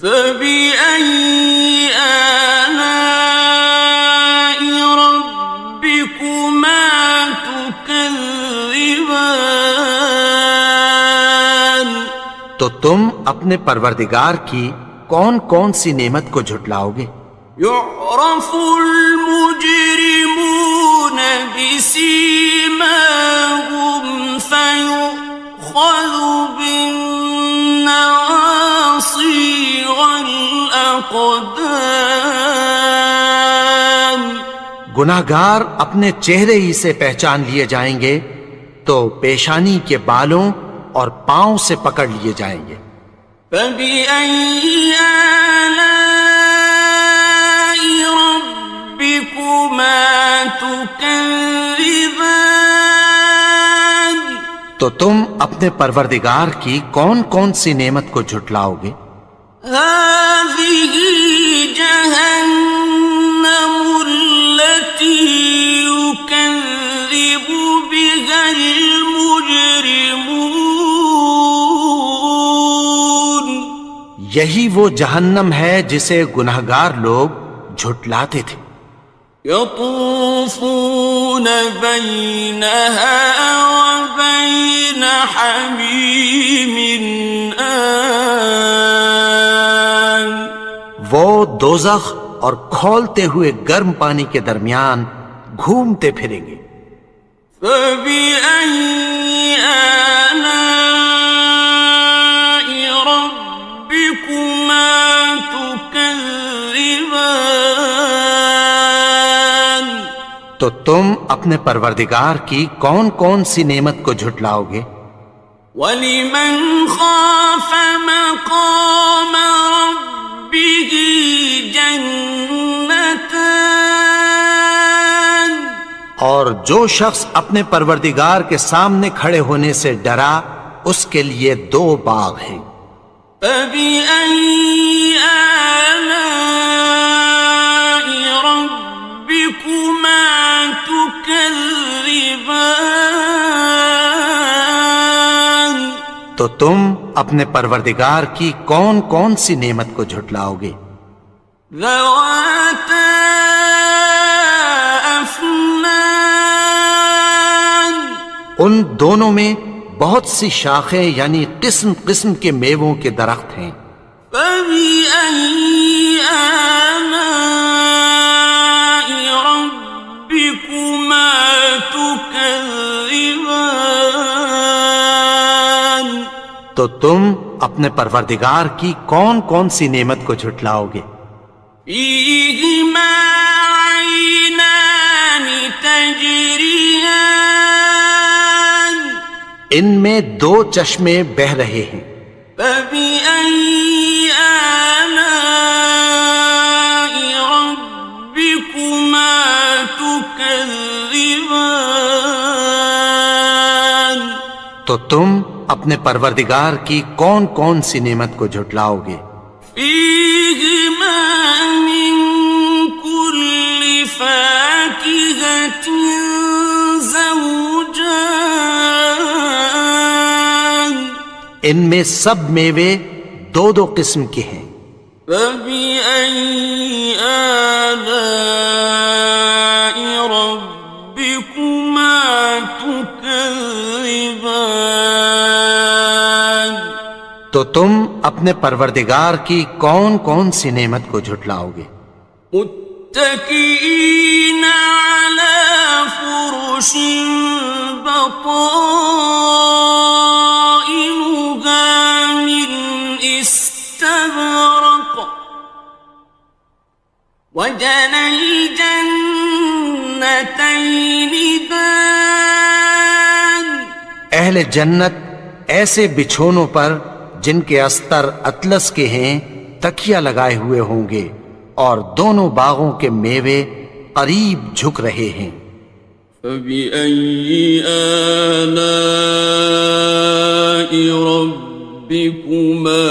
فَبِأَيِّ آلَاءِ رَبِّكُمَا تُكَذِّبَانِ تو تم اپنے پروردگار کی کون کون سی نعمت کو جھٹلاؤ گے؟ يُعْرَفُ الْمُجْرِمُونَ بِسِيمَاهُمْ فَيُؤْخَذُ بِالنَّوَاصِي وَالْأَقْدَامِ۔ گناہگار اپنے چہرے ہی سے پہچان لیے جائیں گے تو پیشانی کے بالوں اور پاؤں سے پکڑ لیے جائیں گے۔ فَبِأَيِّ آلَاءِ رَبِّكُمَا تُكَذِّبَانِ تو تم اپنے پروردگار کی کون کون سی نعمت کو جھٹلاؤ گے؟ هَٰذِهِ جَهَنَّمُ الَّتِي يُكَذِّبُ بِهَا الْمُجْرِمُونَ۔ یہی وہ جہنم ہے جسے گناہگار لوگ جھٹلاتے تھے۔ يَطُوفُونَ بَيْنَهَا وَبَيْنَ حَمِيمٍ آنٍ۔ وہ دوزخ اور کھولتے ہوئے گرم پانی کے درمیان گھومتے پھریں گے۔ فَبِأَيِّ آلَاءِ رَبِّكُمَا تُكَذِّبَانِ تو تم اپنے پروردگار کی کون کون سی نعمت کو جھٹلاؤ گے؟ وَلِمَنْ خَافَ مَقَامَ رَبِّهِ جَنَّتَانِ اور جو شخص اپنے پروردگار کے سامنے کھڑے ہونے سے ڈرا اس کے لیے دو باغ ہیں۔ فَبِأَيِّ آلَاءِ رَبِّكُمَا تُكَذِّبَانِ تو تم اپنے پروردگار کی کون کون سی نعمت کو جھٹلاؤ گے؟ ذَوَاتَا أَفْنَانٍ ان دونوں میں بہت سی شاخیں یعنی قسم قسم کے میووں کے درخت ہیں۔ فَبِأَيِّ آلَاءِ رَبِّكُمَا تُكَذِّبَانِ تو تم اپنے پروردگار کی کون کون سی نعمت کو جھٹلاؤ گے؟ فِيهِمَا عَيْنَانِ تَجْرِيَانِ ان میں دو چشمے بہہ رہے ہیں۔ فَبِأَيِّ آلَاءِ رَبِّكُمَا تُكَذِّبَانِ تو تم اپنے پروردگار کی کون کون سی نعمت کو جھٹلاؤ گے؟ فِيهِمَا مِن كُلِّ فَاكِهَةٍ زَوْجَانِ ان میں سب میوے دو دو قسم کے ہیں۔ فَبِأَيِّ آلَاءِ رَبِّكُمَا تُكَذِّبَانِ تو تم اپنے پروردگار کی کون کون سی نعمت کو جھٹلاؤ گے؟ متكئين على فرش بطائنها من استبرق وجنى الجنتين دان. اہل جنت ایسے بچھونوں پر جن کے استر اطلس کے ہیں تکیہ لگائے ہوئے ہوں گے، اور دونوں باغوں کے میوے قریب جھک رہے ہیں. فَبِأَيِّ آلَاءِ رَبِّكُمَا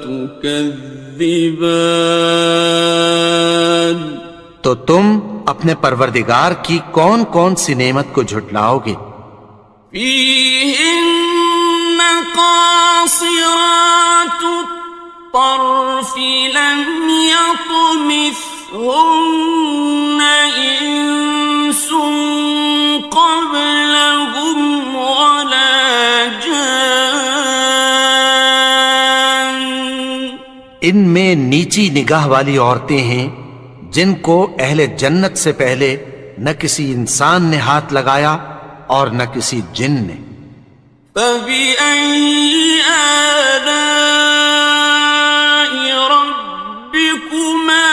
تُكَذِّبَانِ. تو تم اپنے پروردگار کی کون کون سی نعمت کو جھٹلاؤ گے؟ فِيهِنَّ قَاصِرَاتُ الطَّرْفِ لَمْ يَطْمِثْهُنَّ إِنسٌ قَبْلَهُمْ وَلَا جَانٌّ. ان میں نیچی نگاہ والی عورتیں ہیں جن کو اہل جنت سے پہلے نہ کسی انسان نے ہاتھ لگایا اور نہ کسی جن نے. فَبِأَيِّ آلَاءِ رَبِّكُمَا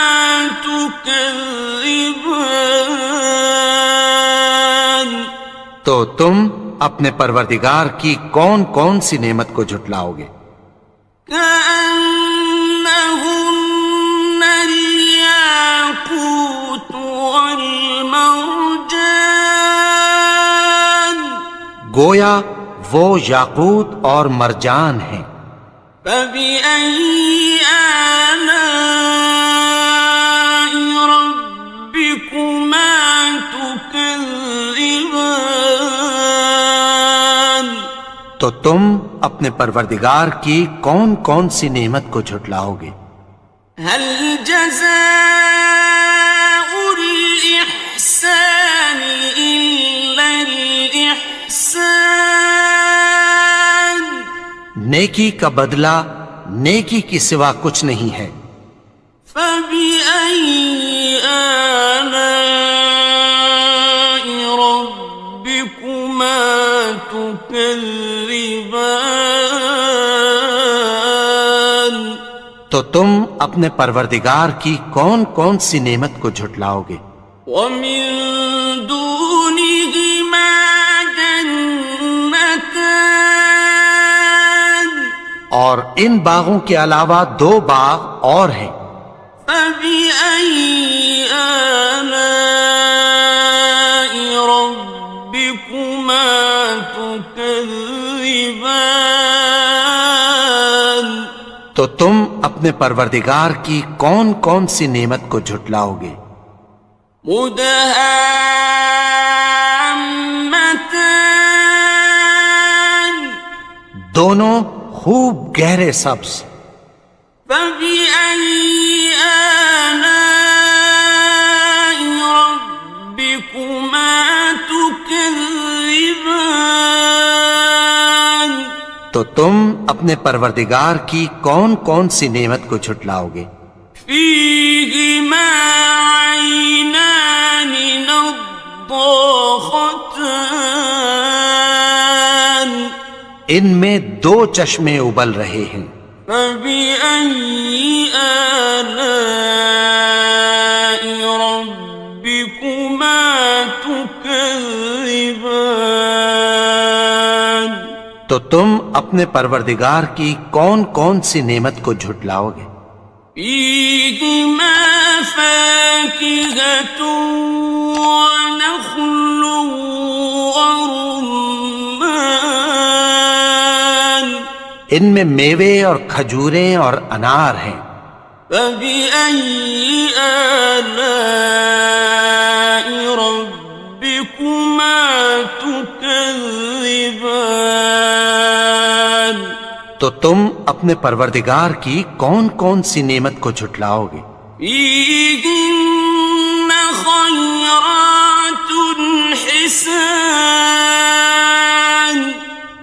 تُكَذِّبَانِ. تو تم اپنے پروردگار کی کون کون سی نعمت کو جھٹلاؤ گے؟ كَأَنَّهُنَّ الْيَاقُوتُ وَالْمَرْجَانُ. گویا وہ یاقوت اور مرجان ہیں. فَبِأَيِّ آلَاءِ رَبِّكُمَا تُكَذِّبَانِ. تو تم اپنے پروردگار کی کون کون سی نعمت کو جھٹلاؤ گے؟ هَلْ جَزَاءُ الْإِحْسَانِ إِلَّا الْإِحْسَانُ. نیکی کا بدلہ نیکی کی سوا کچھ نہیں ہے. فَبِأَيِّ آلَاءِ رَبِّكُمَا تُكَذِّبَانِ. تو تم اپنے پروردگار کی کون کون سی نعمت کو جھٹلاؤ گے؟ وَمِن دُونِهِمَا جَنَّتَانِ. اور ان باغوں کے علاوہ دو باغ اور ہیں. فَبِأَيِّ آلَاءِ رَبِّكُمَا تُكَذِّبَانِ. تو تم اپنے پروردگار کی کون کون سی نعمت کو جھٹلاؤ گے؟ مُدْهَامَّتَانِ. دونوں خوب گہرے سبز. فَبِأَيِّ آلَاءِ رَبِّكُمَا تُكَذِّبَانِ. تو تم اپنے پروردگار کی کون کون سی نعمت کو جھٹلاؤ گے؟ فِيهِمَا عَيْنَانِ نَضَّاخَتَانِ. ان میں دو چشمے ابل رہے ہیں. فَبِأَيِّ آلَاءِ رَبِّكُمَا تُكَذِّبَانِ. تو تم اپنے پروردگار کی کون کون سی نعمت کو جھٹلاؤ گے؟ فِيهِمَا فَاكِهَةٌ وَنَخْلٌ وَرُمَّانٌ. ان میں میوے اور کھجوریں اور انار ہیں. فَبِأَيِّ آلَاءِ رَبِّكُمَا تُكَذِّبَانِ. تو تم اپنے پروردگار کی کون کون سی نعمت کو جھٹلاؤ گے؟ فِيهِنَّ خَيْرَاتٌ حِسَانٌ.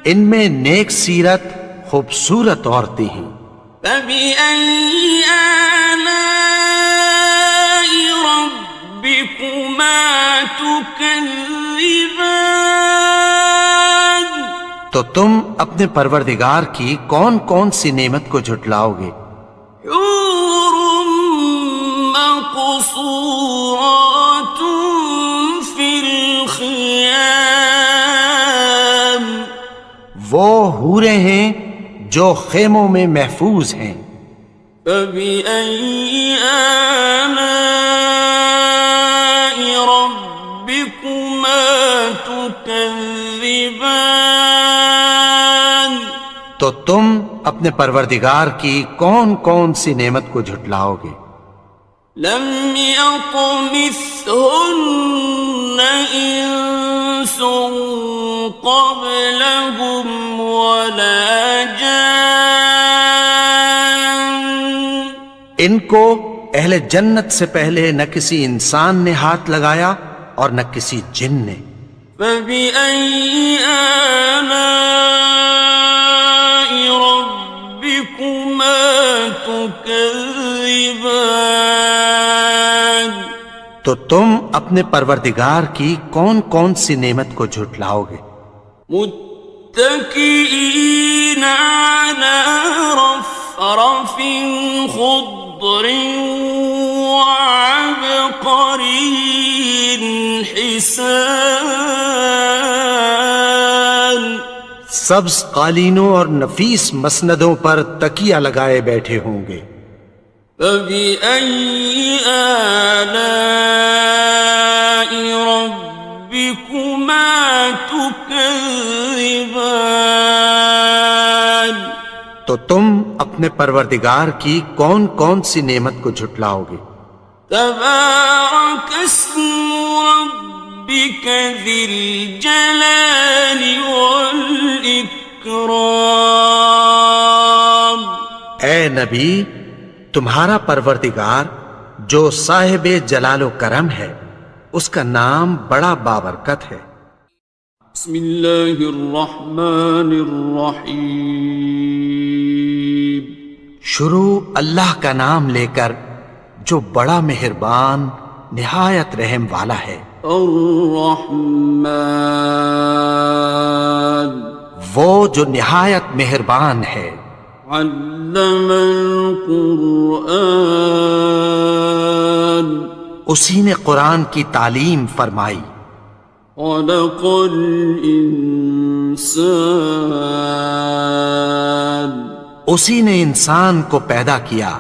ان میں نیک سیرت خوبصورت عورتیں ہیں. فَبِأَيِّ آلَاءِ رَبِّكُمَا تكذبان تو تم اپنے پروردگار کی کون کون سی نعمت کو جھٹلاؤ گے؟ حور مقصورات في الخيام وہ حوریں ہیں جو خیموں میں محفوظ ہیں۔ فبأي آلاء ربكما تكذبان تو تم اپنے پروردگار کی کون کون سی نعمت کو جھٹلاؤ گے؟ لم يطمثهن إنس قبلهم ولا جان ان کو اہل جنت سے پہلے نہ کسی انسان نے ہاتھ لگایا اور نہ کسی جن نے۔ فبأي آلاء ربكما تكذبان تو تم اپنے پروردگار کی کون کون سی نعمت کو جھٹلاؤ گے؟ متكئين على رفرف خضر وعبقري حسان سبز قالینوں اور نفیس مسندوں پر تکیہ لگائے بیٹھے ہوں گے۔ فبأي آلاء ربكما تكذبان تو تم اپنے پروردگار کی کون کون سی نعمت کو جھٹلاؤ گے؟ تبارك اسم ربك ذي الجلال والإكرام اے نبی، تمہارا پروردگار جو صاحب جلال و کرم ہے، اس کا نام بڑا بابرکت ہے۔ بسم اللہ الرحمن الرحیم شروع اللہ کا نام لے کر جو بڑا مہربان نہایت رحم والا ہے۔ الرحمن وہ جو نہایت مہربان ہے۔ علم القرآن اسی نے قرآن کی تعلیم فرمائی۔ خلق الانسان اسی نے انسان کو پیدا کیا۔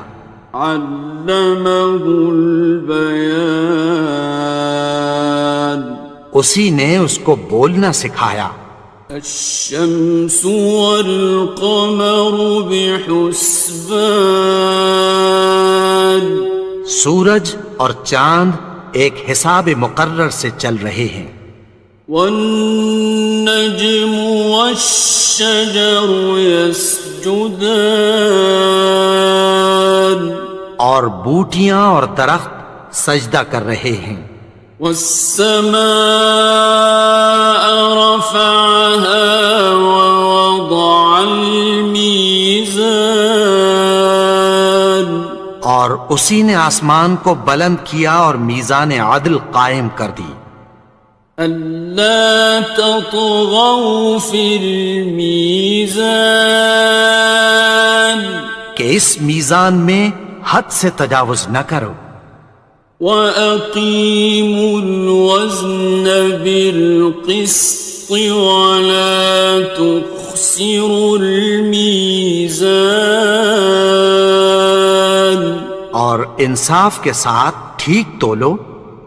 علمہ البیان اسی نے اس کو بولنا سکھایا۔ الشمس والقمر بحسبان سورج اور چاند ایک حساب مقرر سے چل رہے ہیں۔ والنجم والشجر يسجدان اور بوٹیاں اور درخت سجدہ کر رہے ہیں۔ والسماء رفعها ووضع الميزان اور اسی نے آسمان کو بلند کیا اور میزان عدل قائم کر دی۔ ألا تطغوا في الميزان کہ اس میزان میں حد سے تجاوز نہ کرو۔ وَأَقِيمُوا الْوَزْنَ بِالْقِسْطِ وَلَا تُخْسِرُوا الْمِيزَانَ اور انصاف کے ساتھ ٹھیک تولو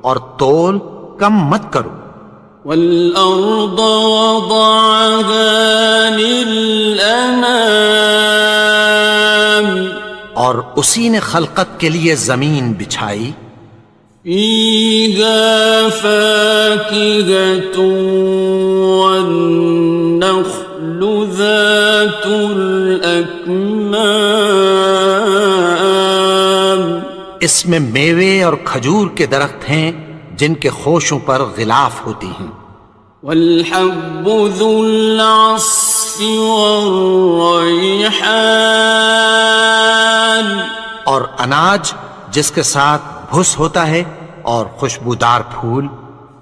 اور تول کم مت کرو۔ وَالْأَرْضَ وَضَعَهَا لِلْأَنَامِ اور اسی نے خلقت کے لیے زمین بچھائی۔ فِيهَا فَاكِهَةٌ وَالنَّخْلُ ذَاتُ الْأَكْمَامِ اس میں میوے اور کھجور کے درخت ہیں جن کے خوشوں پر غلاف ہوتی ہیں۔ وَالْحَبُّ ذُو الْعَصْفِ وَالرَّيْحَانِ اور اناج جس کے ساتھ بھس ہوتا ہے اور خوشبودار پھول،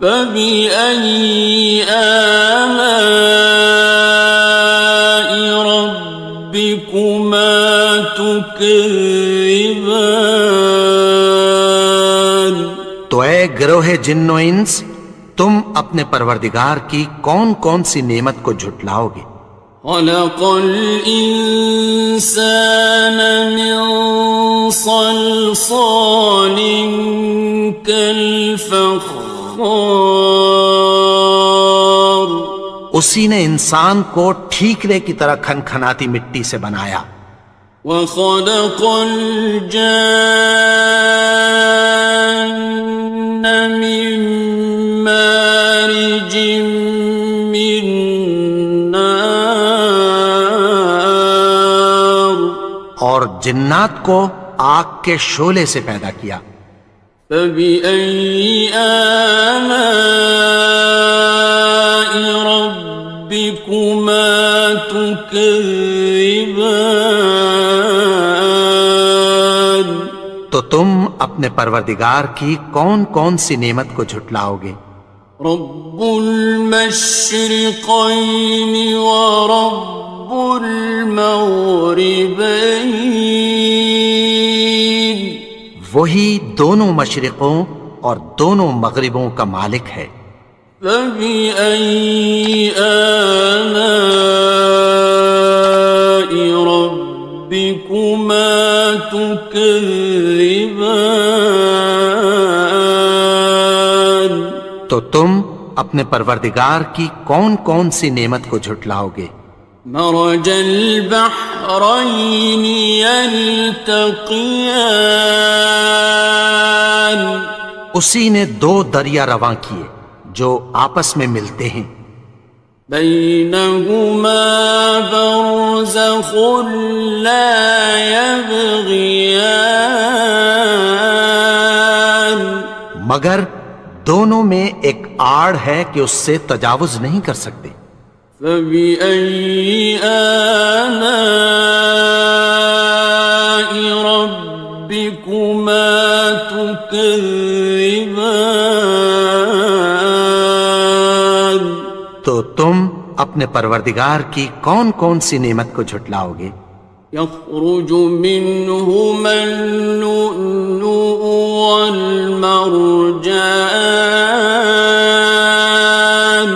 فبأي آلاء ربكما تكذبان؟ تو اے گروہ جن و انس، تم اپنے پروردگار کی کون کون سی نعمت کو جھٹلاؤ گے؟ خلق الإنسان من صلصال كالفخار، اسی نے انسان کو ٹھیکرے کی طرح کھنکھناتی مٹی سے بنایا، وخلق الجان من مارج من نار، اور جنات کو آگ کے شعلے سے پیدا کیا۔ فبأي آلاء ربكما تكذبان؟ تو تم اپنے پروردگار کی کون کون سی نعمت کو جھٹلاؤ گے؟ رب المشرقين ورب المغربين، وہی دونوں مشرقوں اور دونوں مغربوں کا مالک ہے۔ فبأي آلاء ربكما تكذبان؟ تو تم اپنے پروردگار کی کون کون سی نعمت کو جھٹلاؤ گے؟ مرج البحرين يلتقيان، اسی نے دو دریا رواں کیے جو آپس میں ملتے ہیں، بينهما برزخ لا يبغيان، مگر دونوں میں ایک آڑ ہے کہ اس سے تجاوز نہیں کر سکتے۔ فبأي آلاء ربكما تكذبان؟ تو تم اپنے پروردگار کی کون کون سی نعمت کو جھٹلاؤ گے؟ يخرج منهما اللؤلؤ والمرجان،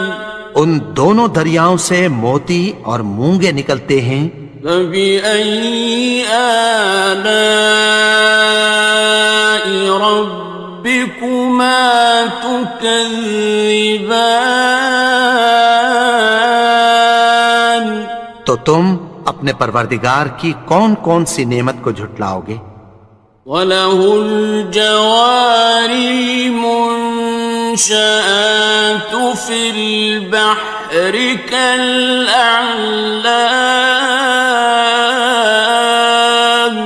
ان دونوں دریاؤں سے موتی اور مونگے نکلتے ہیں۔ فبأي آلاء ربكما تكذبان؟ تو تم اپنے پروردگار کی کون کون سی نعمت کو جھٹلاؤ گے؟ وَلَهُ الْجَوَارِ الْمُنشَآتُ فِي الْبَحْرِ كَالْأَعْلَامِ،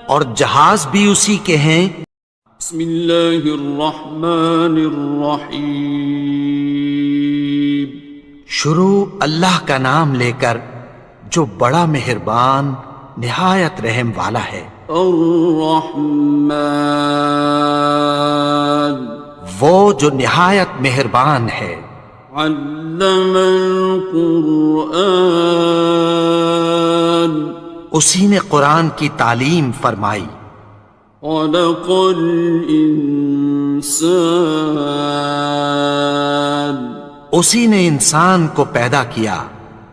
اور جہاز بھی اسی کے ہیں۔ بسم اللہ الرحمن الرحیم، شروع اللہ کا نام لے کر جو بڑا مہربان نہایت رحم والا ہے۔ الرحمن، وہ جو نہایت مہربان ہے۔ علم القرآن، اسی نے قرآن کی تعلیم فرمائی۔ خلق الانسان، اسی نے انسان کو پیدا کیا۔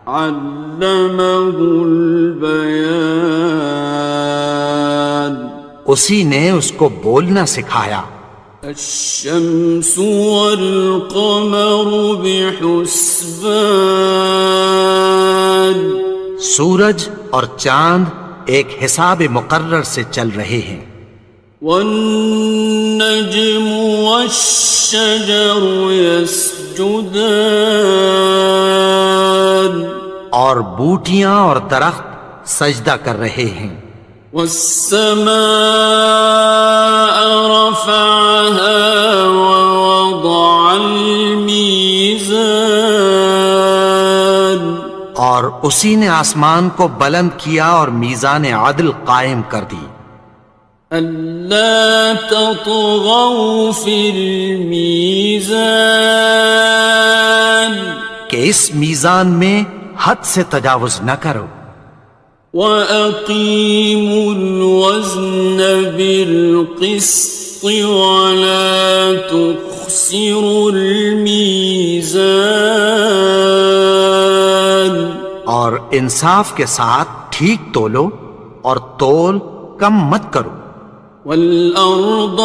علمہ البیان، اسی نے اس کو بولنا سکھایا۔ الشمس والقمر بحسبان، سورج اور چاند ایک حساب مقرر سے چل رہے ہیں۔ والنجم والشجر يسجدان، اور بوٹیاں اور درخت سجدہ کر رہے ہیں۔ والسماء رفعها ووضع الميزان، اور اسی نے آسمان کو بلند کیا اور میزان عدل قائم کر دی۔ ألا تطغوا في الميزان کہ اس میزان میں حد سے تجاوز نہ کرو، وأقيموا الوزن بالقسط ولا تخسروا الميزان اور انصاف کے ساتھ ٹھیک تولو اور تول کم مت کرو۔ والأرض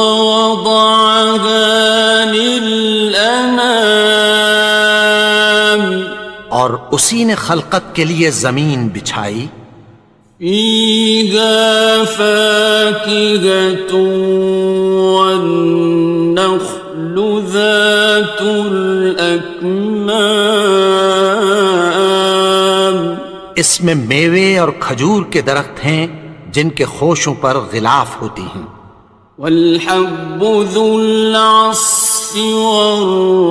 وضعها للأنام اور اسی نے خلقت کے لیے زمین بچھائی، فيها فاكهة والنخل ذات الأكمام اس میں میوے اور کھجور کے درخت ہیں جن کے خوشوں پر غلاف ہوتی ہیں، والحب ذو العصف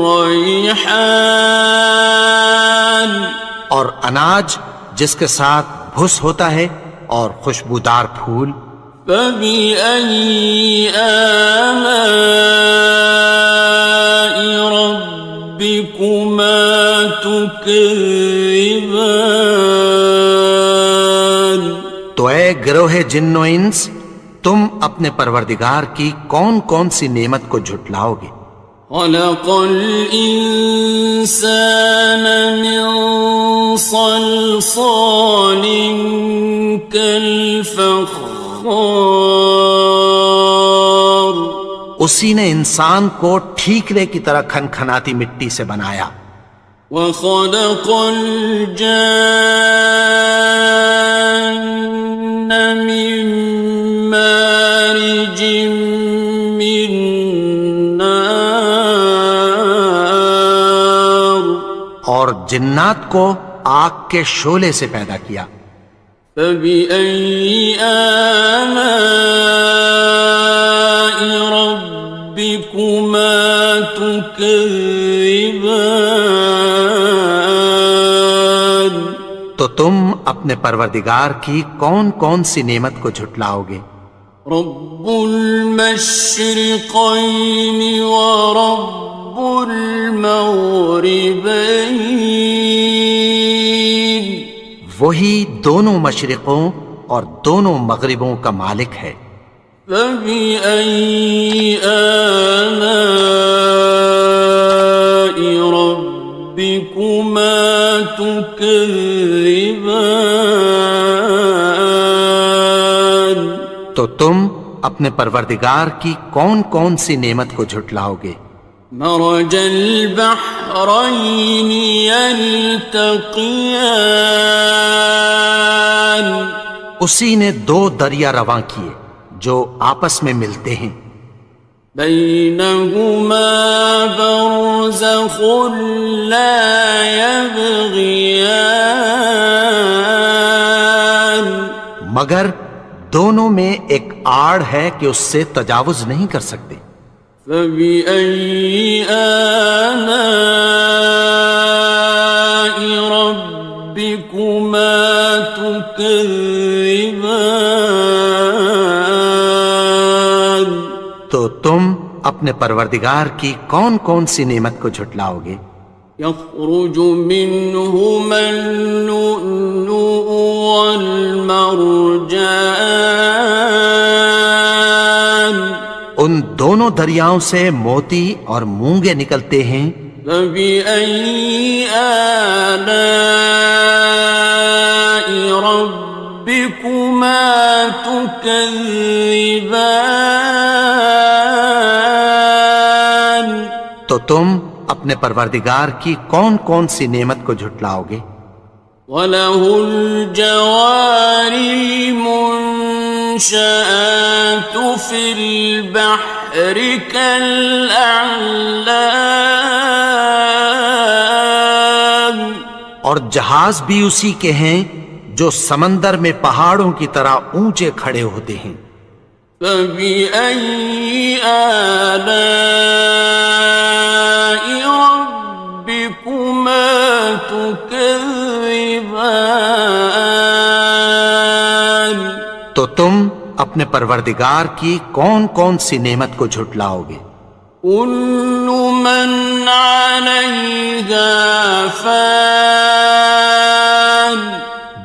والريحان اور اناج جس کے ساتھ بھس ہوتا ہے اور خوشبودار پھول۔ فبأي آلاء ربكما تكذبان تو اے گروہ جن و انس، تم اپنے پروردگار کی کون کون سی نعمت کو جھٹلاؤ گے؟ خلق الإنسان من صلصال كالفخار اسی نے انسان کو ٹھیکرے کی طرح کھنکھناتی مٹی سے بنایا، وخلق الجان من مارج من نار اور جنات کو آگ کے شعلے سے پیدا کیا۔ فبأي آلاء ربكما تكذبان تو تم اپنے پروردگار کی کون کون سی نعمت کو جھٹلاؤ گے؟ رب المشرقين ورب المغربين وہی دونوں مشرقوں اور دونوں مغربوں کا مالک ہے۔ فبأي آلاء ربكما تكذبان تو تم اپنے پروردگار کی کون کون سی نعمت کو جھٹلاؤ گے؟ مرج البحرين يلتقيان اسی نے دو دریا رواں کیے جو آپس میں ملتے ہیں، بينهما برزخ لا يبغيان مگر دونوں میں ایک آڑ ہے کہ اس سے تجاوز نہیں کر سکتے۔ فبأي آلاء ربكما تكذبان تو تم اپنے پروردگار کی کون کون سی نعمت کو جھٹلاؤ گے؟ يخرج منهما اللؤلؤ والمرجان ان دونوں دریاؤں سے موتی اور مونگے نکلتے ہیں۔ فبأي آلاء ربكما تكذبان تو تم اپنے پروردگار کی کون کون سی نعمت کو جھٹلاؤ گے؟ وَلَهُ الْجَوَارِ الْمُنشَآتُ فِي الْبَحْرِ كَالْأَعْلَامِ اور جہاز بھی اسی کے ہیں جو سمندر میں پہاڑوں کی طرح اونچے کھڑے ہوتے ہیں۔ فَبِأَيِّ آلَاءِ رَبِّكُمَا تُكَذِّبَانِ تو تم اپنے پروردگار کی کون کون سی نعمت کو جھٹلاؤ گے؟ كل من عليها فان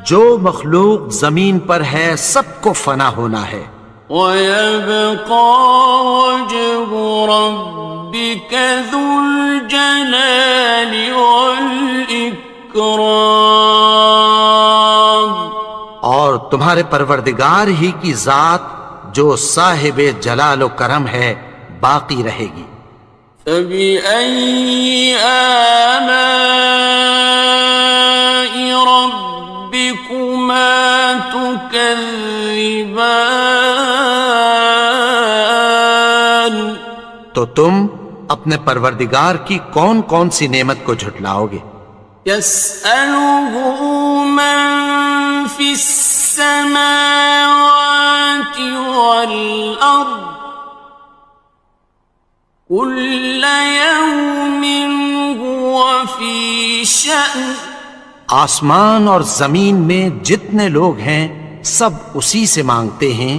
جو مخلوق زمین پر ہے سب کو فنا ہونا ہے، ويبقى وجه ربك ذو الجلال والإكرام اور تمہارے پروردگار ہی کی ذات جو صاحب جلال و کرم ہے باقی رہے گی۔ فبأي آلاء ربكما تكذبان تو تم اپنے پروردگار کی کون کون سی نعمت کو جھٹلاؤ گے؟ يسأله من في السماوات والأرض كل يوم هو في شأن آسمان اور زمین میں جتنے لوگ ہیں سب اسی سے مانگتے ہیں،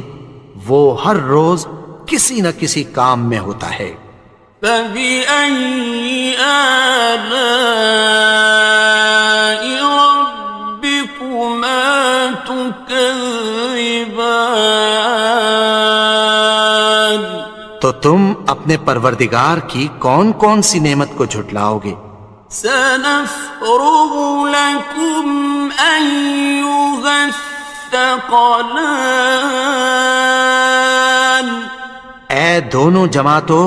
وہ ہر روز کسی نہ کسی کام میں ہوتا ہے۔ فبأي آلاء ربكما تكذبان تو تم اپنے پروردگار کی کون کون سی نعمت کو جھٹلاؤ گے؟ سنفرغ لكم أيها الثقلان اے دونوں جماعتوں،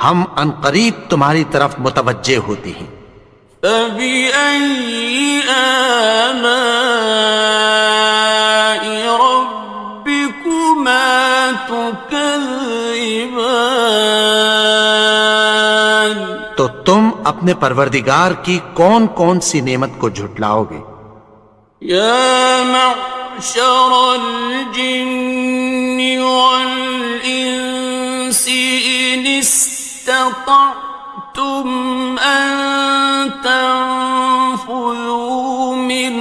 ہم عنقریب تمہاری طرف متوجہ ہوتے ہیں۔ فبأي آلاء ربكما تكذبان تو تم اپنے پروردگار کی کون کون سی نعمت کو جھٹلاؤ گے؟ يا معشر الجن والإنس إن استطعتم أن تنفذوا من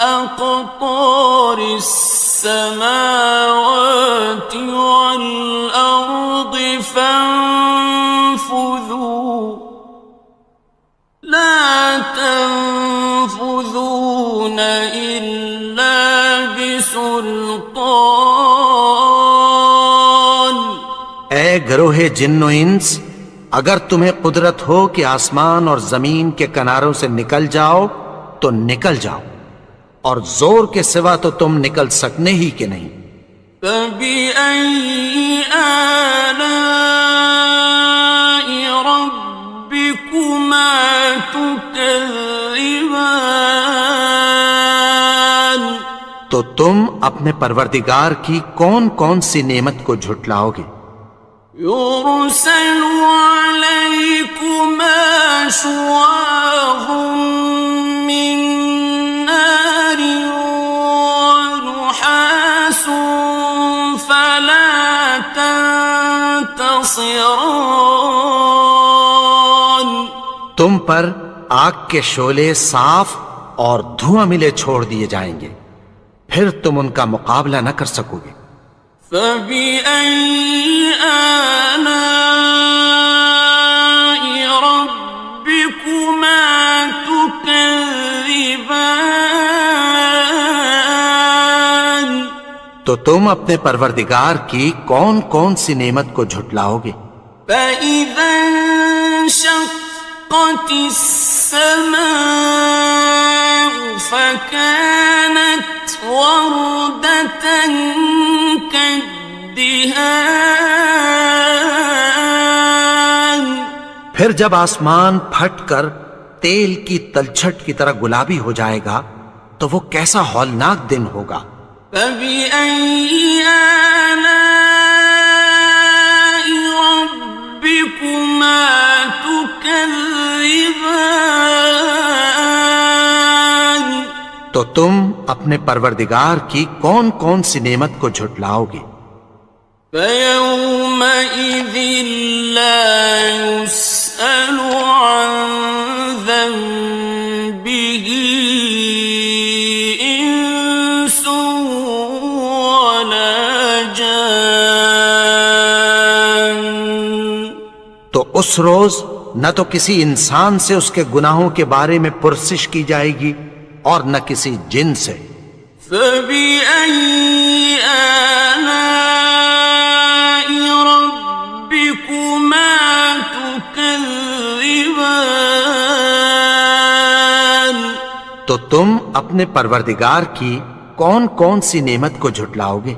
أقطار السماوات والأرض فانفذوا لا تنفذون إلا بسلطان اے گروہ جن و انس، اگر تمہیں قدرت ہو کہ آسمان اور زمین کے کناروں سے نکل جاؤ تو نکل جاؤ، اور زور کے سوا تو تم نکل سکنے ہی کہ نہیں۔ فبأي آلاء ربكما تكذبان تو تم اپنے پروردگار کی کون کون سی نعمت کو جھٹلاؤ گے؟ يرسل عليكما شواظ من نار ونحاس فلا تنتصران تم پر آگ کے شعلے صاف اور دھواں ملے چھوڑ دیے جائیں گے، پھر تم ان کا مقابلہ نہ کر سکو گے۔ فبأي آلاء ربكما تكذبان تو تم اپنے پروردگار کی کون کون سی نعمت کو جھٹلاؤ گے؟ فإذا انشقت السماء فكانت وردة كالدهان پھر جب آسمان پھٹ کر تیل کی تلچھٹ کی طرح گلابی ہو جائے گا تو وہ کیسا ہولناک دن ہوگا۔ فبأي آلاء ربكما تكذبان تو تم اپنے پروردگار کی کون کون سی نعمت کو جھٹلاؤ گے؟ فيومئذ لا يسأل عن ذنبه إنس ولا جان اس روز نہ تو کسی انسان سے اس کے گناہوں کے بارے میں پرسش کی جائے گی اور نہ کسی جن سے۔ فَبِأَيِّ آلَاءِ رَبِّكُمَا تُكَذِّبَانِ؟ تو تم اپنے پروردگار کی کون کون سی نعمت کو جھٹلاؤ گے؟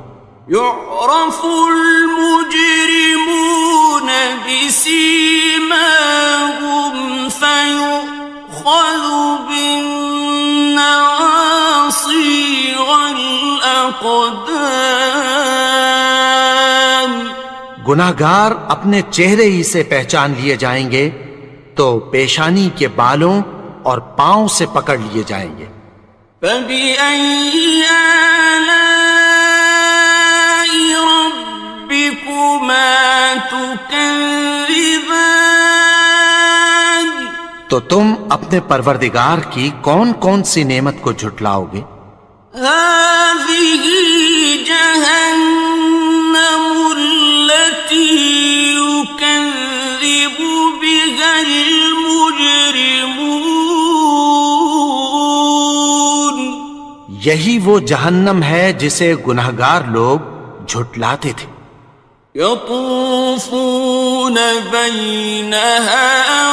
يُعْرَفُ الْمُجْرِمُونَ بِسِيمَاهُمْ فَيُؤْخَذُ بِالنَّوَاصِي وَالْأَقْدَامِ۔ گناہگار اپنے چہرے ہی سے پہچان لیے جائیں گے تو پیشانی کے بالوں اور پاؤں سے پکڑ لیے جائیں گے۔ فَبِأَيِّ آلَاءِ رَبِّكُمَا تُكَذِّبَانِ؟ تو تم اپنے پروردگار کی کون کون سی نعمت کو جھٹلاؤ گے؟ هَٰذِهِ جَهَنَّمُ الَّتِي يُكَذِّبُ بِهَا الْمُجْرِمُونَ۔ یہی وہ جہنم ہے جسے گناہگار لوگ جھٹلاتے تھے۔ يطوفون بينها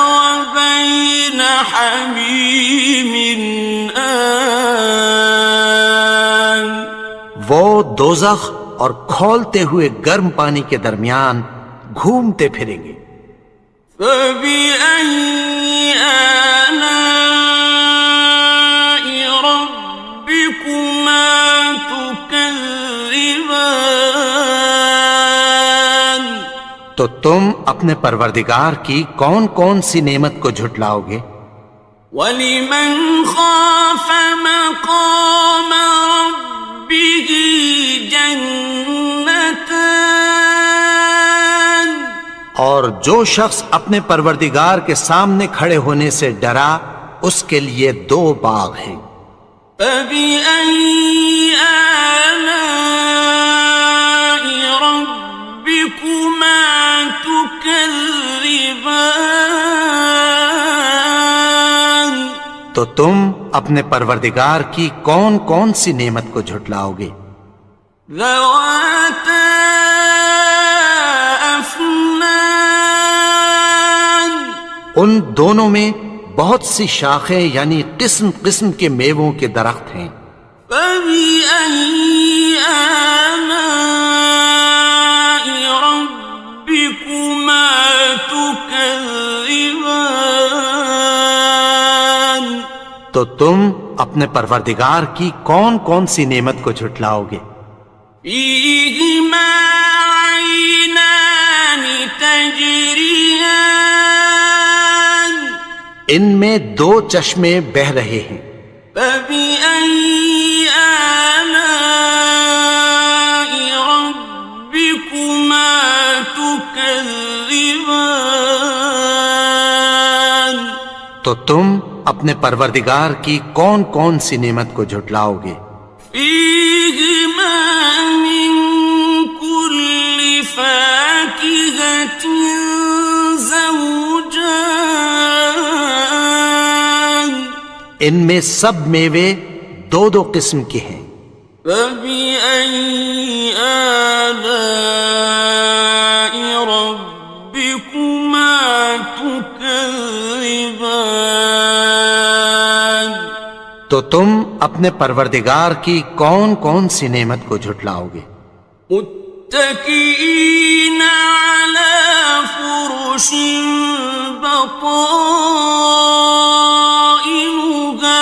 وبين حميم آن۔ وہ دوزخ اور کھولتے ہوئے گرم پانی کے درمیان گھومتے پھریں گے۔ فَبِأَيِّ آلَاءِ رَبِّكُمَا تُكَذِّبَانِ؟ تو تم اپنے پروردگار کی کون کون سی نعمت کو جھٹلاؤ گے؟ وَلِمَنْ خَافَ مَقَامَ رَبِّهِ جَنَّتَانِ؟ اور جو شخص اپنے پروردگار کے سامنے کھڑے ہونے سے ڈرا اس کے لیے 2 باغ ہیں۔ فَبِأَيِّ آلَاءِ رَبِّكُمَا تُكَذِّبَانِ؟ تو تم اپنے پروردگار کی کون کون سی نعمت کو جھٹلاؤ گے؟ ذَوَاتَا أَفْنَانٍ؟ ان دونوں میں بہت سی شاخیں یعنی قسم قسم کے میووں کے درخت ہیں۔ فَبِأَيِّ آلَاءِ رَبِّكُمَا تُكَذِّبَانِ؟ تو تم اپنے پروردگار کی کون کون سی نعمت کو جھٹلاؤ گے؟ فِيهِمَا عَيْنَانِ تَجْرِيَانِ؟ ان میں 2 چشمے بہہ رہے ہیں۔ فَبِأَيِّ آلَاءِ رَبِّكُمَا تُكَذِّبَانِ؟ تو تم اپنے پروردگار کی کون کون سی نعمت کو جھٹلاؤ گے؟ فِيهِمَا مِن كُلِّ فَاكِهَةٍ زَوْجَانِ؟ ان میں سب میوے 2 قسم کے ہیں۔ فَبِأَيِّ آلَاءِ رَبِّكُمَا تُكَذِّبَانِ؟ تو تم اپنے پروردگار کی کون کون سی نعمت کو جھٹلاؤ گے؟ متكئين على فرش بطائنها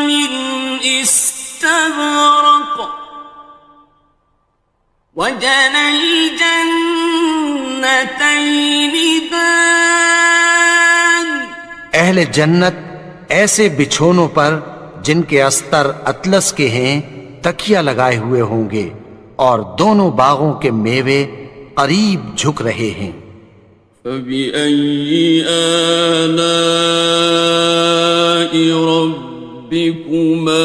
من استبرق وجنى الجنتين دان۔ اہل جنت ایسے بچھونوں پر جن کے استر اطلس کے ہیں تکیہ لگائے ہوئے ہوں گے اور دونوں باغوں کے میوے قریب جھک رہے ہیں۔ فَبِأَيِّ آلَاءِ رَبِّكُمَا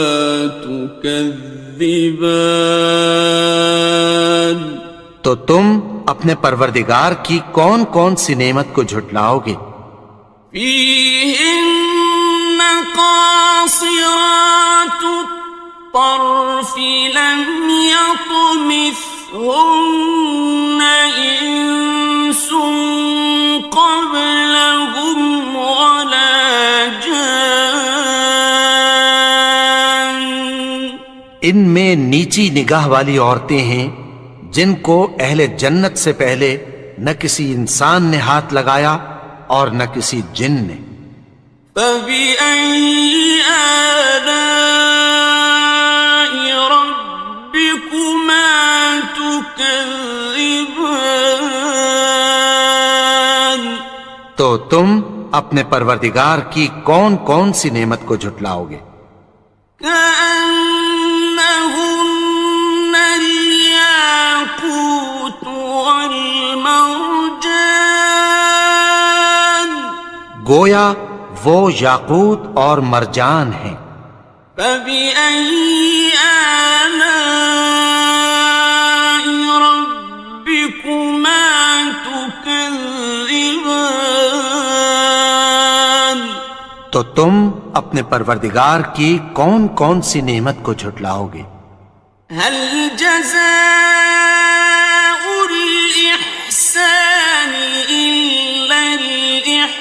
تُكَذِّبَانِ؟ تو تم اپنے پروردگار کی کون کون سی نعمت کو جھٹلاؤ گے؟ فيهن قاصرات الطرف لم يطمثهن إنس قبلهم ولا جان. ان میں نیچی نگاہ والی عورتیں ہیں جن کو اہل جنت سے پہلے نہ کسی انسان نے ہاتھ لگایا اور نہ کسی جن نے. فبأي آلاء ربكما تكذبان. تو تم اپنے پروردگار کی کون کون سی نعمت کو جھٹلاؤ گے؟ كأنهن الياقوت والمرجان. گویا وہ یاقوت اور مرجان ہیں. فبأي آلاء ربكما تكذبان. تو تم اپنے پروردگار کی کون کون سی نعمت کو جھٹلاؤ گے؟ هل جزاء الإحسان إلا الإحسان.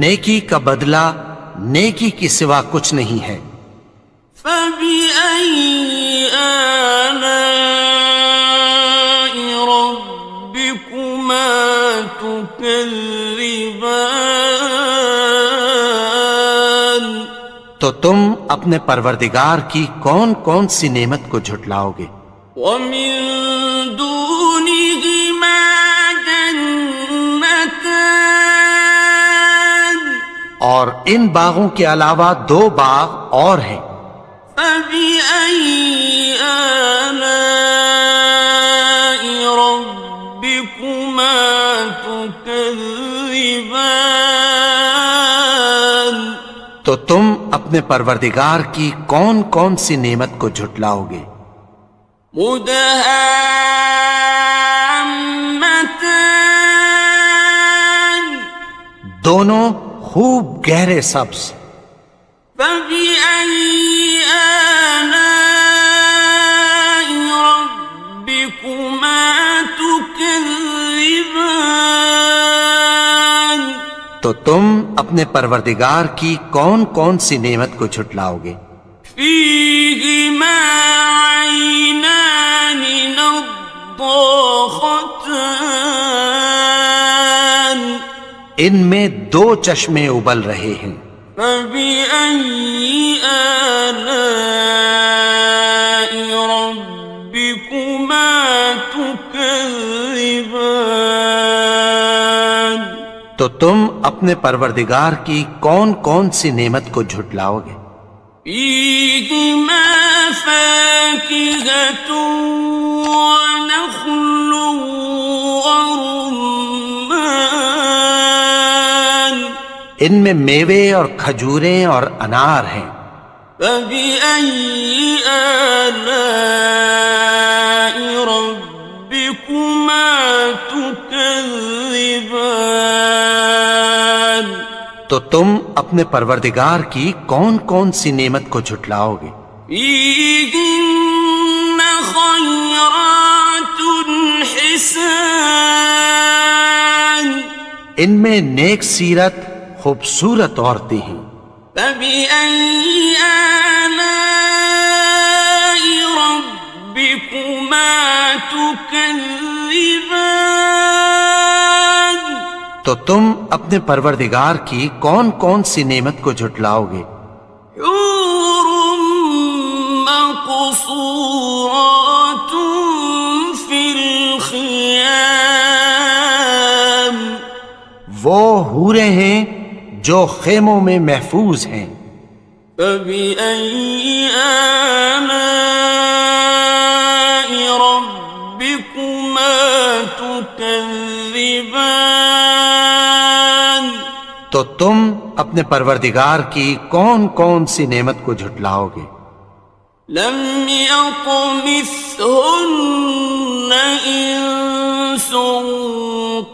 نیکی کا بدلہ نیکی کی سوا کچھ نہیں ہے. فبأي آلاء ربكما تكذبان. تو تم اپنے پروردگار کی کون کون سی نعمت کو جھٹلاؤ گے؟ ومن دونهما جنتان. اور ان باغوں کے علاوہ دو باغ اور ہیں. فبأي آلاء ربكما تكذبان. تو تم اپنے پروردگار کی کون کون سی نعمت کو جھٹلاؤ گے؟ مدهامتان. دونوں خوب گہرے سبز. فبأي آلاء ربكما تكذبان. تو تم اپنے پروردگار کی کون کون سی نعمت کو جھٹلاؤ گے؟ فيهما عينان نضاختان. ان میں دو چشمے ابل رہے ہیں. فبأي آلاء ربكما تكذبان. تو تم اپنے پروردگار کی کون کون سی نعمت کو جھٹلاؤ گے؟ فيهما فاكهة ونخل ورمان. ان میں میوے اور کھجوریں اور انار ہیں. فبأي آلاء ربكما تكذبان. تو تم اپنے پروردگار کی کون کون سی نعمت کو جھٹلاؤ گے؟ فيهن خيرات حسان. ان میں نیک سیرت خوبصورت عورتیں ہیں. فبأي آلاء ربكما تكذبان. تو تم اپنے پروردگار کی کون کون سی نعمت کو جھٹلاؤ گے؟ حور مقصورات في الخيام. وہ حوریں ہیں جو خیموں میں محفوظ ہیں. فبأي آلاء ربكما تكذبان. تو تم اپنے پروردگار کی کون کون سی نعمت کو جھٹلاؤ گے؟ لم يطمثهن إنس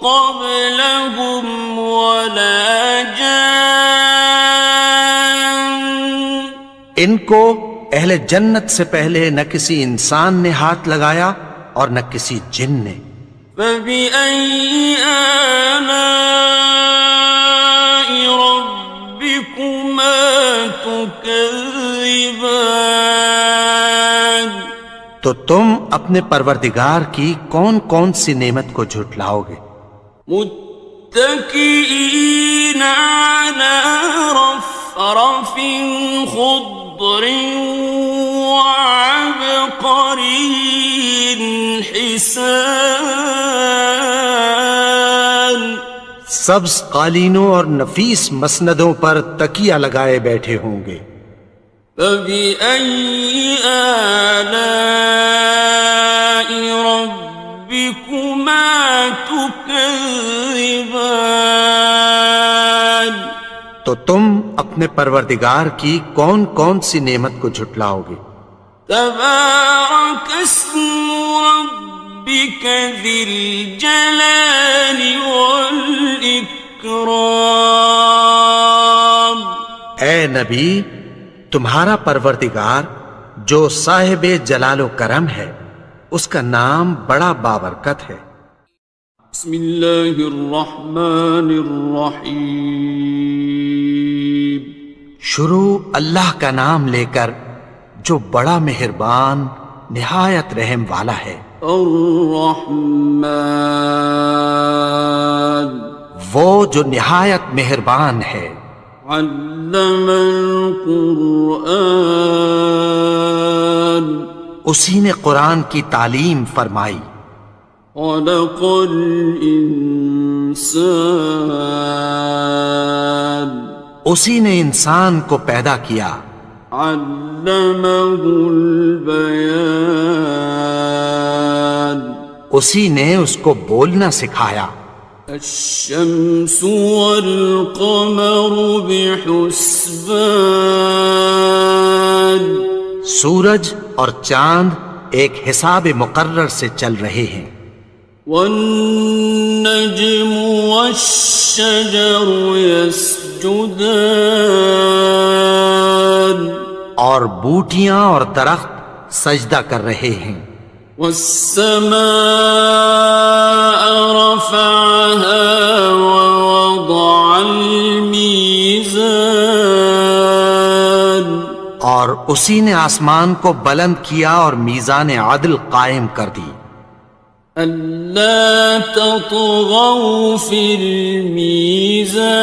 قبلهم ولا جان ان کو اہل جنت سے پہلے نہ کسی انسان نے ہاتھ لگایا اور نہ کسی جن نے. فبأي آلاء ربكما تكذبان تو تم اپنے پروردگار کی کون کون سی نعمت کو جھٹلاؤ گے؟ متكئين على رفرف خضر وعبقري حسان سبز قالینوں اور نفیس مسندوں پر تکیہ لگائے بیٹھے ہوں گے. فبأي آلاء ربكما تكذبان تو تم اپنے پروردگار کی کون کون سی نعمت کو جھٹلاؤ گے؟ تبارك اسم ربك ذي الجلال والإكرام. اے نبی، تمہارا پروردگار جو صاحب جلال و کرم ہے، اس کا نام بڑا بابرکت ہے. بسم اللہ الرحمن الرحیم. شروع اللہ کا نام لے کر جو بڑا مہربان نہایت رحم والا ہے. الرحمن وہ جو نہایت مہربان ہے. علم القرآن اسی نے قرآن کی تعلیم فرمائی. خلق الانسان اسی نے انسان کو پیدا کیا. علمہ البیان اسی نے اس کو بولنا سکھایا. الشمس والقمر بحسبان سورج اور چاند ایک حساب مقرر سے چل رہے ہیں. والنجم والشجر يسجدان اور بوٹیاں اور درخت سجدہ کر رہے ہیں. والسماء رفعها ووضع الميزان اور اسی نے آسمان کو بلند کیا اور میزان عدل قائم کر دی. ألا تطغوا في الميزان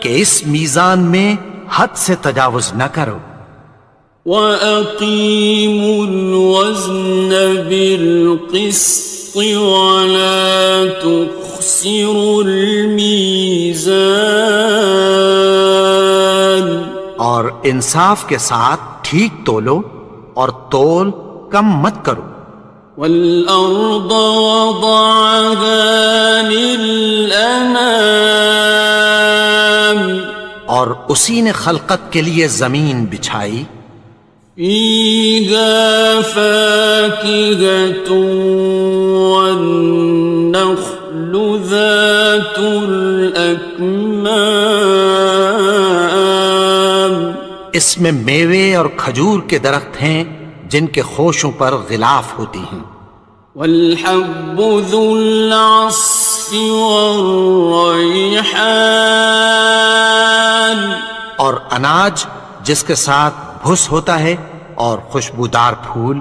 کہ اس میزان میں حد سے تجاوز نہ کرو. وَأَقِيمُوا الْوَزْنَ بِالْقِسْطِ وَلَا تُخْسِرُوا الْمِيزَانَ اور انصاف کے ساتھ ٹھیک تولو اور تول کم مت کرو. وَالْأَرْضَ وَضَعَهَا لِلْأَنَامِ اور اسی نے خلقت کے لیے زمین بچھائی. فِيهَا فَاكِهَةٌ وَالنَّخْلُ ذَاتُ الْأَكْمَامِ اس میں میوے اور کھجور کے درخت ہیں جن کے خوشوں پر غلاف ہوتی ہیں. وَالْحَبُّ ذُو الْعَصْفِ وَالرَّيْحَانِ اور اناج جس کے ساتھ بھس ہوتا ہے اور خوشبودار پھول.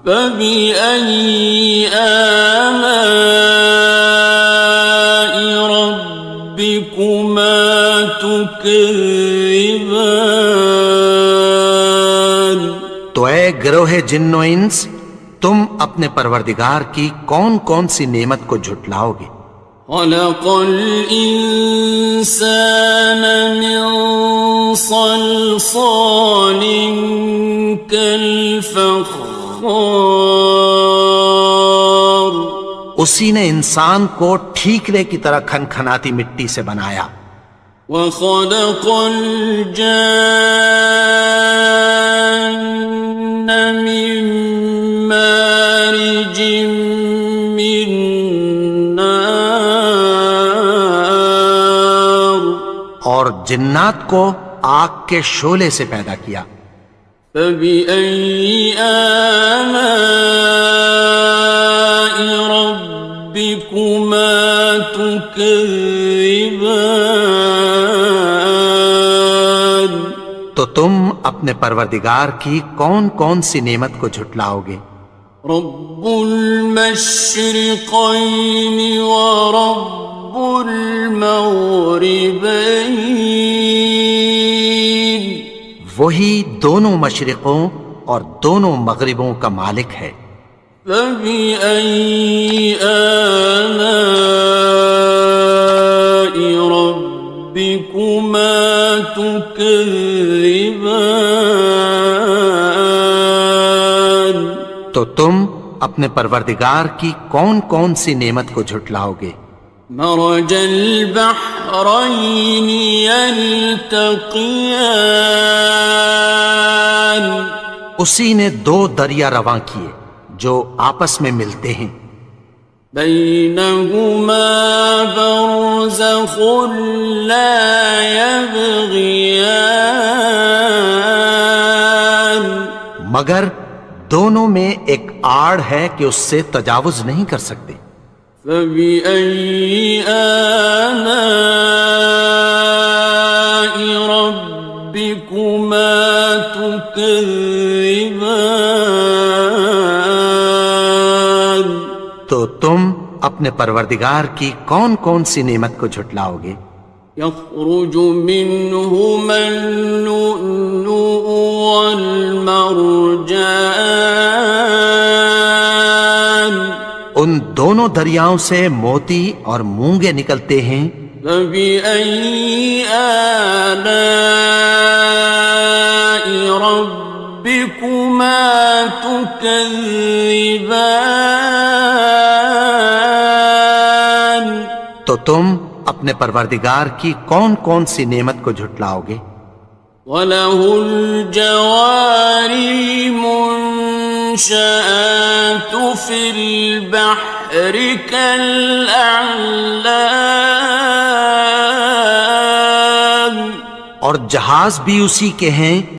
فَبِأَيِّ آلَاءِ رَبِّكُمَا تُكَذِّبَانِ تو اے گروہ جن و انس، تم اپنے پروردگار کی کون کون سی نعمت کو جھٹلاؤ گے؟ خلق الإنسان من صلصال كالفخار اسی نے انسان کو ٹھیکرے کی طرح کھنکھناتی مٹی سے بنایا. وخلق الجان اور جنات کو آگ کے شعلے سے پیدا کیا۔ فبأي آلاء ربكما تكذبان؟ تو تم اپنے پروردگار کی کون کون سی نعمت کو جھٹلاؤ گے؟ رب المشرقين ورب المغربين، وہی دونوں مشرقوں اور دونوں مغربوں کا مالک ہے۔ فبأي آلاء ربكما تكذبان؟ تو تم اپنے پروردگار کی کون کون سی نعمت کو جھٹلاؤ گے؟ مرج البحرين يلتقيان، اسی نے دو دریا رواں کیے جو آپس میں ملتے ہیں، بينهما برزخ لا يبغيان، مگر دونوں میں ایک آڑ ہے کہ اس سے تجاوز نہیں کر سکتے۔ فبأي آلاء ربكما تكذبان؟ تو تم اپنے پروردگار کی کون کون سی نعمت کو جھٹلاؤ گے؟ يخرج منهما اللؤلؤ والمرجان، ان دونوں دریاؤں سے موتی اور مونگے نکلتے ہیں۔ فبأي آلاء ربكما تكذبان؟ تو تم اپنے پروردگار کی کون کون سی نعمت کو جھٹلاؤ گے؟ وَلَهُ الْجَوَارِ الْمُنشَآتُ فِي الْبَحْرِ كَالْأَعْلَامِ، اور جہاز بھی اسی کے ہیں